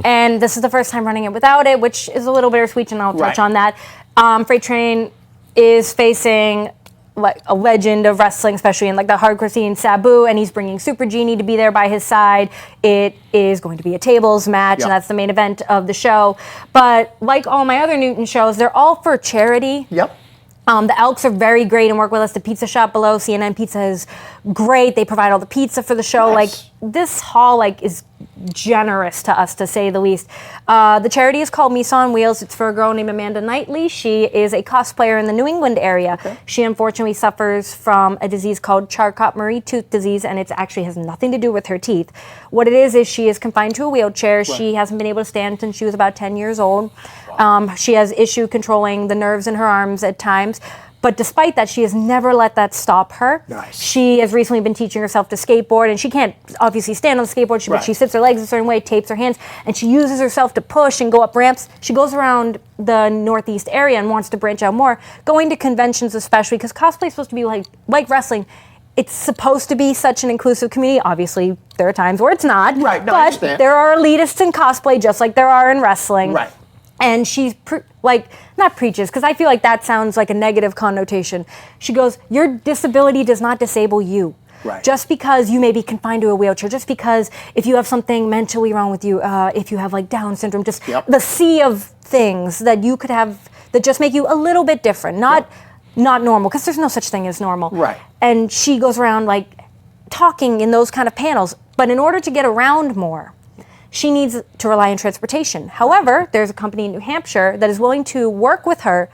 and this is the first time running it without it, which is a little bittersweet, and I'll touch Right. on that. Freight Train is facing like a legend of wrestling, especially in like the hardcore scene, Sabu, and he's bringing Super Genie to be there by his side. It is going to be a tables match, and that's the main event of the show. But like all my other Newton shows, they're all for charity. Yep. The Elks are very great and work with us. The pizza shop below, CNN Pizza, is great. They provide all the pizza for the show. Nice. Like, this hall is generous to us, to say the least. The charity is called Misa on Wheels. It's for a girl named Amanda Knightley. She is a cosplayer in the New England area. Okay. She unfortunately suffers from a disease called Charcot-Marie tooth disease, and it actually has nothing to do with her teeth. What it is she is confined to a wheelchair. Right. She hasn't been able to stand since she was about 10 years old. She has issue controlling the nerves in her arms at times. But despite that, she has never let that stop her. Nice. She has recently been teaching herself to skateboard, and she can't obviously stand on the skateboard, but she sits her legs a certain way, tapes her hands, and she uses herself to push and go up ramps. She goes around the Northeast area and wants to branch out more, going to conventions especially, because cosplay is supposed to be like wrestling. It's supposed to be such an inclusive community. Obviously, there are times where it's not. Right, no, I but understand. there are elitists in cosplay, just like there are in wrestling. Right. And she's not preaches, because I feel like that sounds like a negative connotation. She goes, your disability does not disable you. Right. Just because you may be confined to a wheelchair, just because if you have something mentally wrong with you, if you have like Down syndrome, just the sea of things that you could have that just make you a little bit different, not normal, because there's no such thing as normal. Right. And she goes around like talking in those kind of panels. But in order to get around more, she needs to rely on transportation. However, there's a company in New Hampshire that is willing to work with her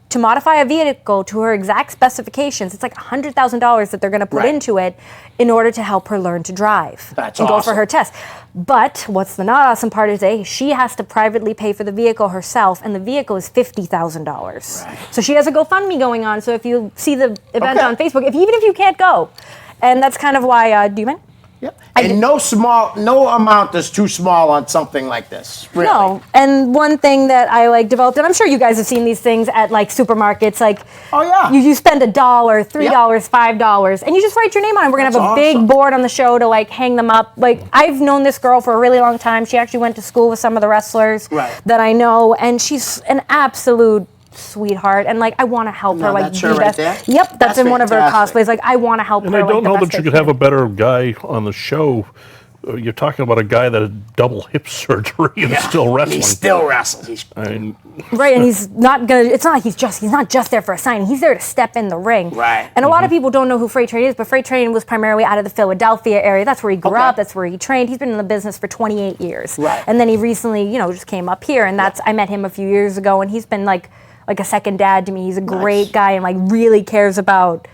to modify a vehicle to her exact specifications. It's like $100,000 that they're going to put into it in order to help her learn to drive. That's and awesome. go for her test. But what's the not awesome part is she has to privately pay for the vehicle herself, and the vehicle is $50,000. Right. So she has a GoFundMe going on. So if you see the event on Facebook, even if you can't go, and that's kind of why, do you mind? Yep. And no amount is too small on something like this. Really. No. And one thing that I developed, and I'm sure you guys have seen these things at supermarkets, you spend $1, $3, $5, and you just write your name on it. We're gonna have a big board on the show to hang them up. I've known this girl for a really long time. She actually went to school with some of the wrestlers that I know, and she's an absolute sweetheart, and I want to help her that's the her best. right there? Yep, that's in one of her cosplays. I want to help and her. I don't know the that you could have a better guy on the show. You're talking about a guy that had double hip surgery and is still wrestling. He still wrestles. Right, and he's not gonna. It's not like he's not just there for a sign. He's there to step in the ring. Right. And a lot of people don't know who Freight Train is, but Freight Train was primarily out of the Philadelphia area. That's where he grew up. That's where he trained. He's been in the business for 28 years. Right. And then he recently, just came up here, and I met him a few years ago, and he's been like a second dad to me. He's a great guy and really cares about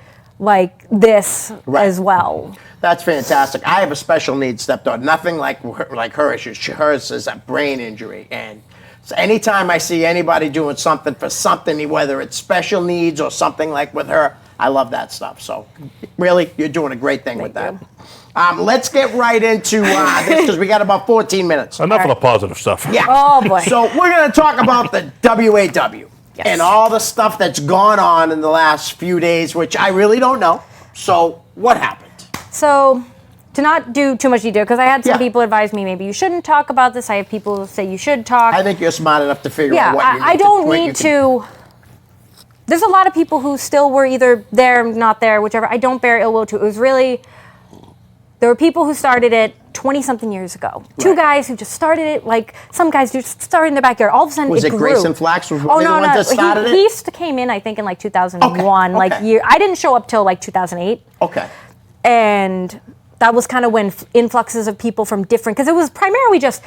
this as well. That's fantastic. I have a special needs stepdaughter. Nothing like her issues. Hers is a brain injury, and so anytime I see anybody doing something for something, whether it's special needs or something like with her, I love that stuff. So really, you're doing a great thing with that. Let's get right into this because we got about 14 minutes. Enough of the positive stuff. Yeah. Oh boy. So we're going to talk about the WAW. Yes. And all the stuff that's gone on in the last few days, which I really don't know. So what happened? So, to not do too much detail, because I had some people advise me maybe you shouldn't talk about this. I have people who say you should talk. I think you're smart enough to figure out what you need I don't need to. There's a lot of people who still were either there, not there, whichever. I don't bear ill will to. It was really. There were people who started it 20-something years ago. Two guys who just started it, some guys just started in their backyard. All of a sudden, was it grew. Grayson Flax? Was one of the ones that started it? He came in, I think, in 2001. Okay. I didn't show up till 2008. Okay. And that was kind of when influxes of people from different, because it was primarily just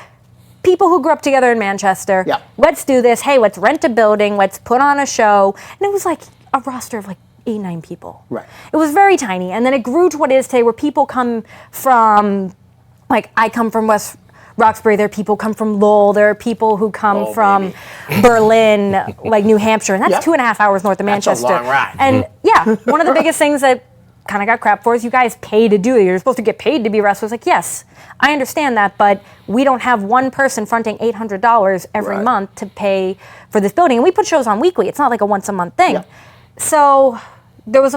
people who grew up together in Manchester. Yeah. Let's do this. Hey, let's rent a building. Let's put on a show. And it was like a roster of 8, 9 people. Right. It was very tiny. And then it grew to what it is today, where people come from, I come from West Roxbury. There are people who come from Lowell. There are people who come from Berlin, New Hampshire. And that's 2.5 hours north of Manchester. That's a long ride. And one of the biggest things that kind of got crap for is you guys pay to do it. You're supposed to get paid to be wrestlers. Yes, I understand that, but we don't have one person fronting $800 every month to pay for this building. And we put shows on weekly. It's not like a once-a-month thing. Yeah. So there was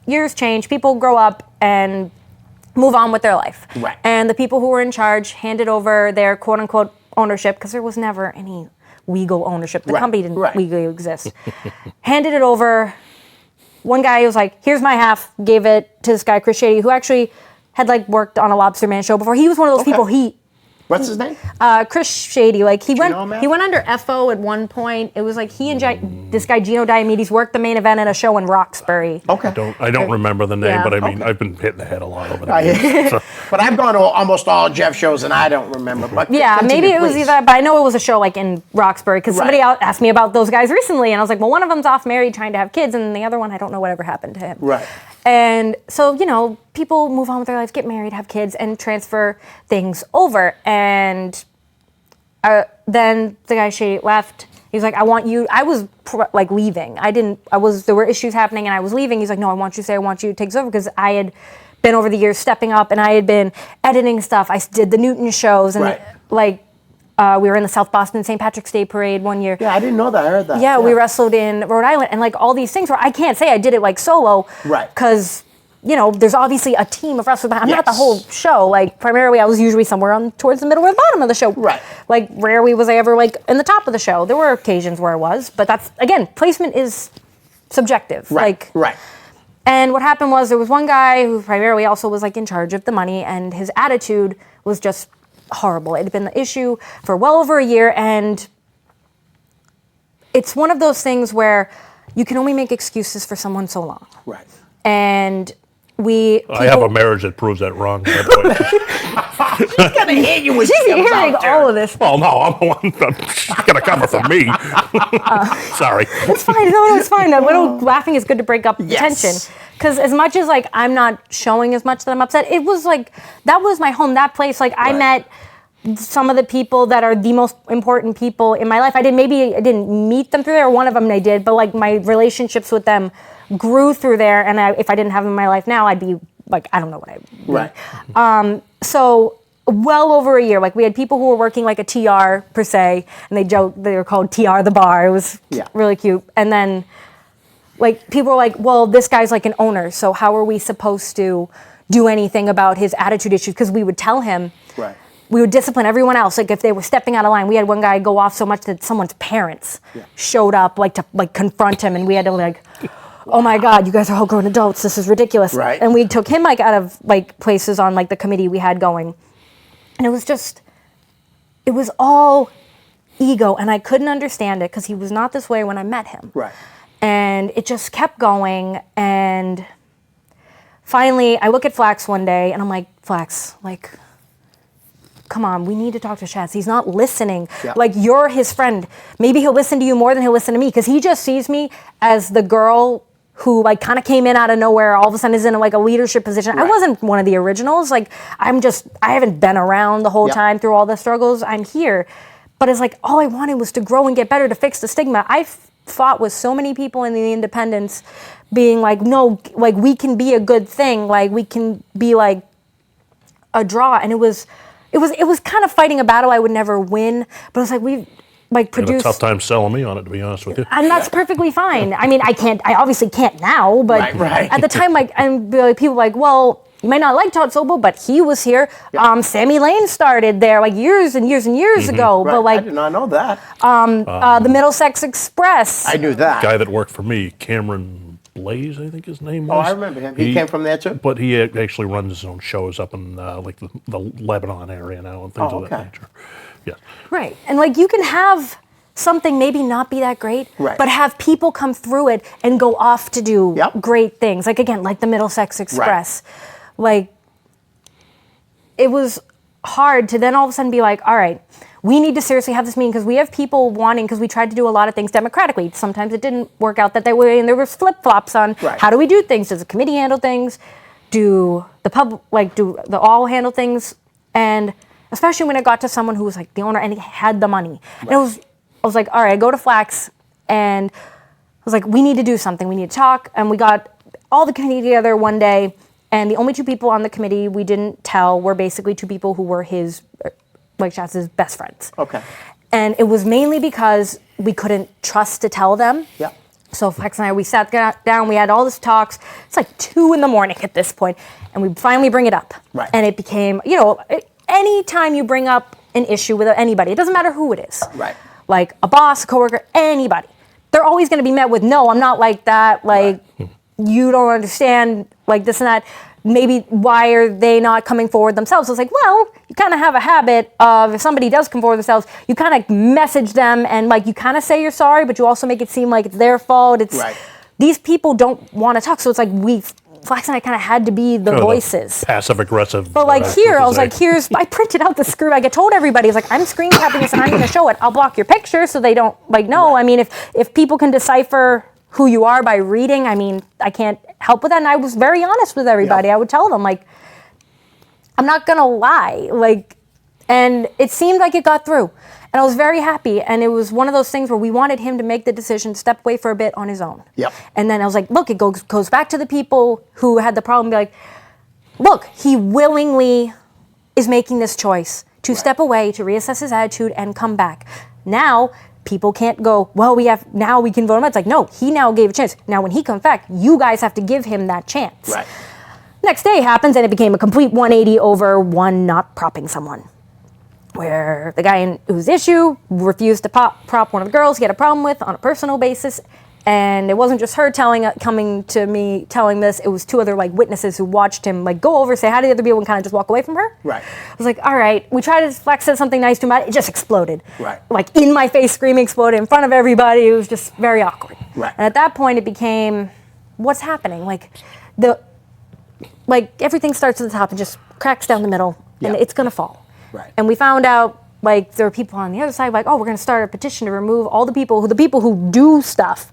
years change. People grow up and move on with their life. Right. And the people who were in charge handed over their quote-unquote ownership, because there was never any legal ownership. The Right, company didn't right. legally exist. Handed it over. One guy was like, here's my half, gave it to this guy, Chris Shady, who actually had like worked on a Lobster Man show before. He was one of those people, What's his name? Chris Shady, like he know him, man? went under FO at one point. It was like he and this guy Gino Diomedes worked the main event at a show in Roxbury. Okay. I don't remember the name, Yeah. but I mean, I've been hitting the head a lot over the years. So. But I've gone to almost all Jeff shows and I don't remember. But Yeah, continue, maybe it was please. either, but I know it was a show like in Roxbury because somebody Right. else asked me about those guys recently, and I was like, well, one of them's off married trying to have kids, and the other one, I don't know whatever happened to him. Right. And so, you know, people move on with their lives, get married, have kids, and transfer things over. And then the guy Shady left. He's like, I want you. I was like leaving. There were issues happening, and I was leaving. He's like, no, I want you to stay. I want you to take this over because I had been over the years stepping up, and I had been editing stuff. I did the Newton shows, and Right. like we were in the South Boston St. Patrick's Day Parade one year. Yeah, I didn't know that. I heard that. Yeah, we wrestled in Rhode Island, and like all these things where I can't say I did it like solo, Right. Because you know, there's obviously a team of wrestlers. But I'm not the Yes. whole show. Like primarily, I was usually somewhere on towards the middle or the bottom of the show. Right. Like rarely was I ever like in the top of the show. There were occasions where I was, but that's again, placement is subjective. Right. Like Right. and what happened was there was one guy who primarily also was like in charge of the money, and his attitude was just horrible. It had been the issue for well over a year, and it's one of those things where you can only make excuses for someone so long. Right. And I have a marriage that proves that wrong. By the way. She's gonna hit you with She's gems hearing out there. all of this. Well, no, I'm the one that's going to cover for me. Sorry. It's fine. No, it's fine. A little laughing is good to break up the Yes. tension. Because as much as like I'm not showing as much that I'm upset, it was like that was my home. That place, like I Right. met some of the people that are the most important people in my life. I didn't meet them through there. One of them I did, but like my relationships with them grew through there. And if I didn't have them in my life now, I'd be like I don't know what I'd be. Right. So well over a year, like we had people who were working like a TR per se, and they joked they were called TR the bar. It was really cute. And then like people were like, well, this guy's like an owner, so how are we supposed to do anything about his attitude issues? Because we would tell him, Right. we would discipline everyone else. Like if they were stepping out of line, we had one guy go off so much that someone's parents showed up like to like confront him, and we had to like, oh my God, you guys are all grown adults. This is ridiculous. Right. And we took him like out of like places on like the committee we had going, and it was all ego, and I couldn't understand it because he was not this way when I met him. Right. And it just kept going, and finally I look at Flax one day and I'm like, Flax, like, come on, we need to talk to Shaz. He's not listening. Yeah. Like, you're his friend. Maybe he'll listen to you more than he'll listen to me, because he just sees me as the girl who like kind of came in out of nowhere, all of a sudden is in like a leadership position. I Right. wasn't one of the originals. Like I haven't been around the whole Yeah. time through all the struggles. I'm here. But it's like all I wanted was to grow and get better, to fix the stigma. I fought with so many people in the independents being like, no, like we can be a good thing. Like we can be like a draw. And it was kind of fighting a battle I would never win. But it's like we like You had a produced. tough time selling me on it, to be honest with you. And that's perfectly fine. I mean, I obviously can't now, but Right. at the time, like, and like, people were like, well, you might not like Todd Sobel, but he was here. Sammy Lane started there like years and years and years ago. Right. But I like did not know that. the Middlesex Express. I knew that. Guy that worked for me, Cameron Blaze, I think his name Oh, was. I remember him. He came from there too? But he actually runs his own shows up in like the Lebanon area now and things Oh, of that okay. nature. Yeah. Right. And like you can have something maybe not be that great, Right. but have people come through it and go off to do Yep. great things. Like again, like the Middlesex Express. Like it was hard to then all of a sudden be like, all right, we need to seriously have this meeting because we have people wanting, because we tried to do a lot of things democratically. Sometimes it didn't work out that way, and there was flip-flops on Right. how do we do things? Does the committee handle things? Do the all handle things? And especially when it got to someone who was like the owner and he had the money. And I was like, all right, I go to Flax and I was like, we need to do something. We need to talk. And we got all the committee together one day, and the only two people on the committee we didn't tell were basically two people who were his, like Shatz's best friends. Okay. And it was mainly because we couldn't trust to tell them. Yeah. So Flex and I, we sat down, we had all this talks. It's like 2 a.m. at this point, and we finally bring it up. Right. And it became, any time you bring up an issue with anybody, it doesn't matter who it is. Right. like a boss, a coworker, anybody. They're always going to be met with, no, I'm not like that. Like, you don't understand, like this and that. Maybe why are they not coming forward themselves? It's like, well, you kind of have a habit of if somebody does come forward themselves, you kind of message them and like you kind of say you're sorry, but you also make it seem like it's their fault. It's these people don't want to talk, so it's like Flax and I kind of had to be the voices. Passive aggressive. But like here, I was like, I printed out the screen. Like I told everybody, it's like, I'm screen capping this and I'm going to show it. I'll block your picture so they don't like know. I mean, if people can decipher who you are by reading, I mean, I can't help with that. And I was very honest with everybody. I would tell them like, I'm not going to lie. Like, and it seemed like it got through. And I was very happy. And it was one of those things where we wanted him to make the decision, step away for a bit on his own. And then I was like, look, it goes back to the people who had the problem. Be like, look, he willingly is making this choice to step away, to reassess his attitude and come back. Now, people can't go, well, now we can vote him out. It's like, no, he now gave a chance. Now, when he comes back, you guys have to give him that chance. Next day happens and it became a complete 180 over one not propping someone. Where the guy whose issue refused to prop one of the girls he had a problem with on a personal basis. And it wasn't just her coming to me telling this, it was two other like witnesses who watched him like go over, say hi to the other people and kind of just walk away from her. I was like, all right, we tried to Flex said something nice to him, it just exploded. Like in my face, screaming, exploded in front of everybody. It was just very awkward. And at that point it became, what's happening? Like everything starts at the top and just cracks down the middle and it's gonna fall. And we found out like there were people on the other side like, oh, we're gonna start a petition to remove all the people who do stuff.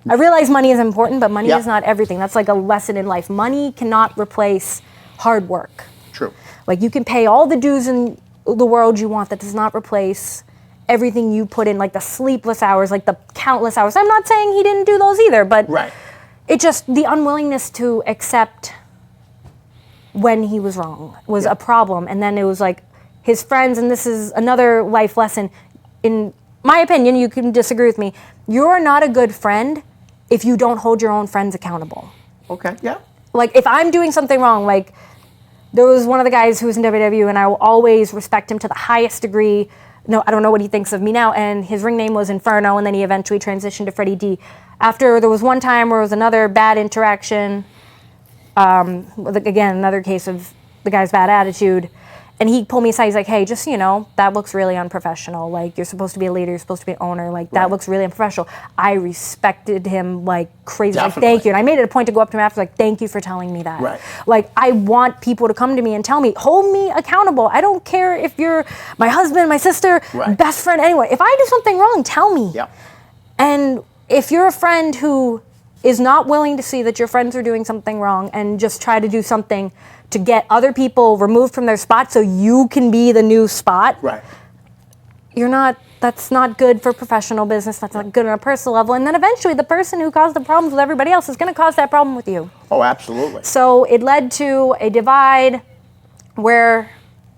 I realize money is important, but money is not everything. That's like a lesson in life. Money cannot replace hard work. Like you can pay all the dues in the world you want. That does not replace everything you put in, like the sleepless hours, like the countless hours. I'm not saying he didn't do those either, but it just, the unwillingness to accept when he was wrong was a problem. And then it was like his friends, and this is another life lesson. In my opinion, you can disagree with me. You're not a good friend if you don't hold your own friends accountable. Like if I'm doing something wrong, like there was one of the guys who was in WWE and I will always respect him to the highest degree. No, I don't know what he thinks of me now. And his ring name was Inferno, and then he eventually transitioned to Freddie D. After there was one time where it was another bad interaction, again, another case of the guy's bad attitude. And he pulled me aside. He's like, hey, just so you know, that looks really unprofessional. Like, you're supposed to be a leader. You're supposed to be an owner. Like, that looks really unprofessional. I respected him like crazy. Like, thank you. And I made it a point to go up to him after, like, thank you for telling me that. Like, I want people to come to me and tell me, hold me accountable. I don't care if you're my husband, my sister, best friend, anyone. If I do something wrong, tell me. And if you're a friend who is not willing to see that your friends are doing something wrong and just try to do something to get other people removed from their spot so you can be the new spot. That's not good for professional business. That's not good on a personal level. And then eventually the person who caused the problems with everybody else is going to cause that problem with you. Oh, absolutely. So it led to a divide where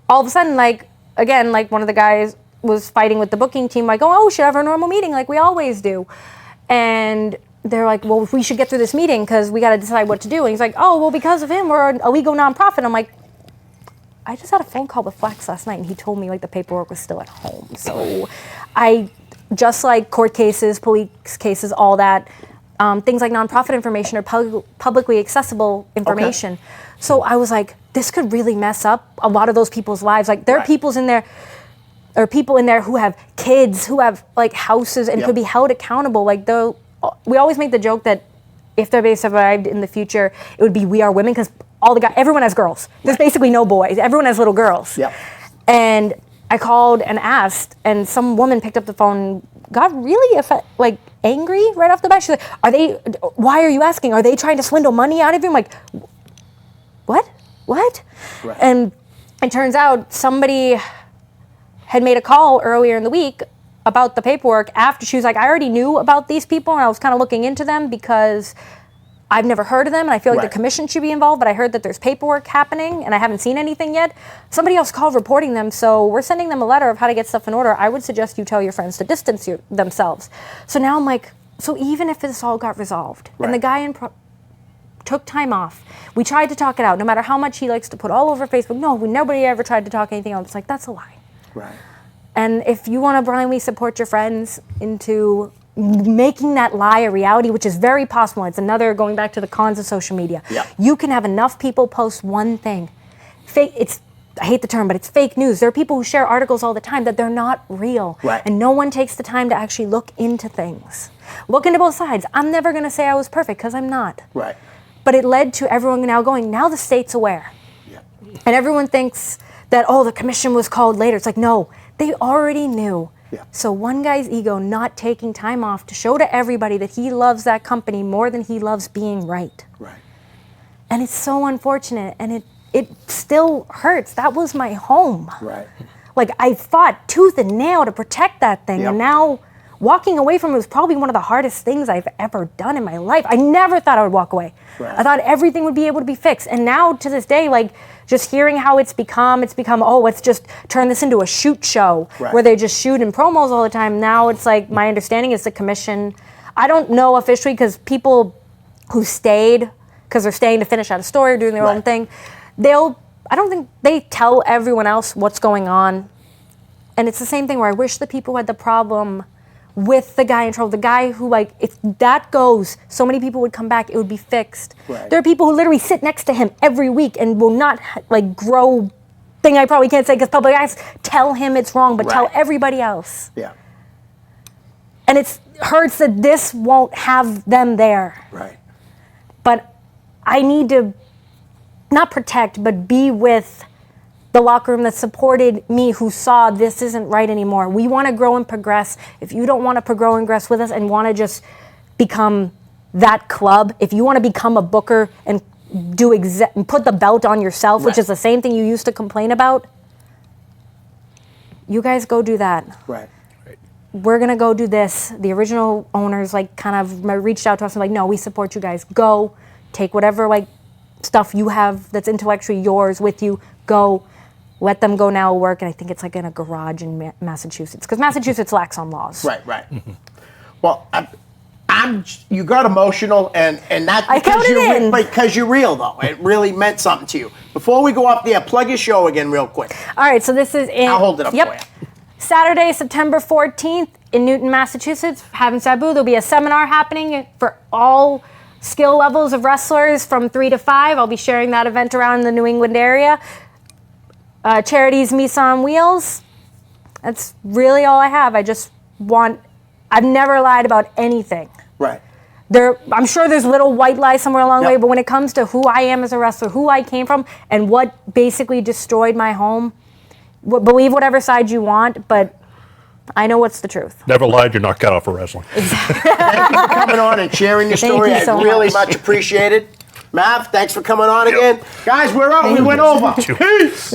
all of a sudden, like, again, like one of the guys was fighting with the booking team, like, oh, we should have our normal meeting like we always do. And they're like, well, we should get through this meeting because we got to decide what to do. And he's like, oh, well, because of him, we're a legal nonprofit. I'm like, I just had a phone call with Flax last night, and he told me like the paperwork was still at home. So I, just like court cases, police cases, all that, things like nonprofit information are publicly accessible information. So I was like, this could really mess up a lot of those people's lives. Like there are people in there who have kids, who have like houses, and could be held accountable. Like we always make the joke that if they survived in the future, it would be We Are Women, because everyone has girls. There's basically no boys. Everyone has little girls. And I called and asked, and some woman picked up the phone, got really angry right off the bat. She's like, why are you asking? Are they trying to swindle money out of you? I'm like, what? And it turns out somebody had made a call earlier in the week about the paperwork after she was like, I already knew about these people and I was kind of looking into them because I've never heard of them and I feel like the commission should be involved, but I heard that there's paperwork happening and I haven't seen anything yet. Somebody else called reporting them, so we're sending them a letter of how to get stuff in order. I would suggest you tell your friends to distance themselves. So now I'm like, so even if this all got resolved and the guy took time off, we tried to talk it out, no matter how much he likes to put all over Facebook, no, nobody ever tried to talk anything else. It's like, that's a lie. And if you want to blindly support your friends into making that lie a reality, which is very possible, it's another going back to the cons of social media. Yeah. You can have enough people post one thing. I hate the term, but it's fake news. There are people who share articles all the time that they're not real. Right. And no one takes the time to actually look into things. Look into both sides. I'm never going to say I was perfect because I'm not. Right. But it led to everyone now going, now the state's aware. Yeah. And everyone thinks that, oh, the commission was called later. It's like, no, they already knew. Yeah. So one guy's ego not taking time off to show to everybody that he loves that company more than he loves being right. Right. And it's so unfortunate, and it still hurts. That was my home. Right. Like, I fought tooth and nail to protect that thing, Yep. and now walking away from it was probably one of the hardest things I've ever done in my life. I never thought I would walk away. Right. I thought everything would be able to be fixed. And now, to this day, like, just hearing how it's become, oh, let's just turn this into a shoot show Right. where they just shoot in promos all the time. Now it's like, my understanding is the commission, I don't know officially, because people who stayed, because they're staying to finish out a story or doing their own Right. thing, I don't think they tell everyone else what's going on. And it's the same thing where I wish the people who had the problem with the guy in trouble, the guy who, like, if that goes, so many people would come back, it would be fixed. Right. There are people who literally sit next to him every week and will not, like, grow, thing I probably can't say because public access, tell him it's wrong, but tell Right. everybody else. Yeah. And it hurts that this won't have them there. Right. But I need to not protect, but be with the locker room that supported me, who saw this isn't right anymore. We want to grow and progress. If you don't want to grow and progress with us and want to just become that club, if you want to become a booker and and put the belt on yourself, which Right. is the same thing you used to complain about, you guys go do that. Right. We're going to go do this. The original owners, like, kind of reached out to us and like, no, we support you guys. Go, take whatever, like, stuff you have that's intellectually yours with you. Go, let them go now work. And I think it's like in a garage in Massachusetts, because Massachusetts lacks on laws. Right. Right. Well, you got emotional, and that's I because kept it in. because you're real, though. It really meant something to you. Before we go up there, plug your show again real quick. All right, so this is in. I'll hold it up for you. Saturday, September 14th in Newton, Massachusetts, Having Sabu. There'll be a seminar happening for all skill levels of wrestlers from 3 to 5. I'll be sharing that event around the New England area. Charities Mise on Wheels. That's really all I have. I've never lied about anything. Right. I'm sure there's little white lies somewhere along the Yep. way, but when it comes to who I am as a wrestler, who I came from, and what basically destroyed my home, believe whatever side you want, but I know what's the truth. Never lied, you're not cut out for wrestling. Thank you for coming on and sharing your Thank story. you so I really much. much appreciated. Mav, thanks for coming on again. Guys, we're out. We went over. Peace.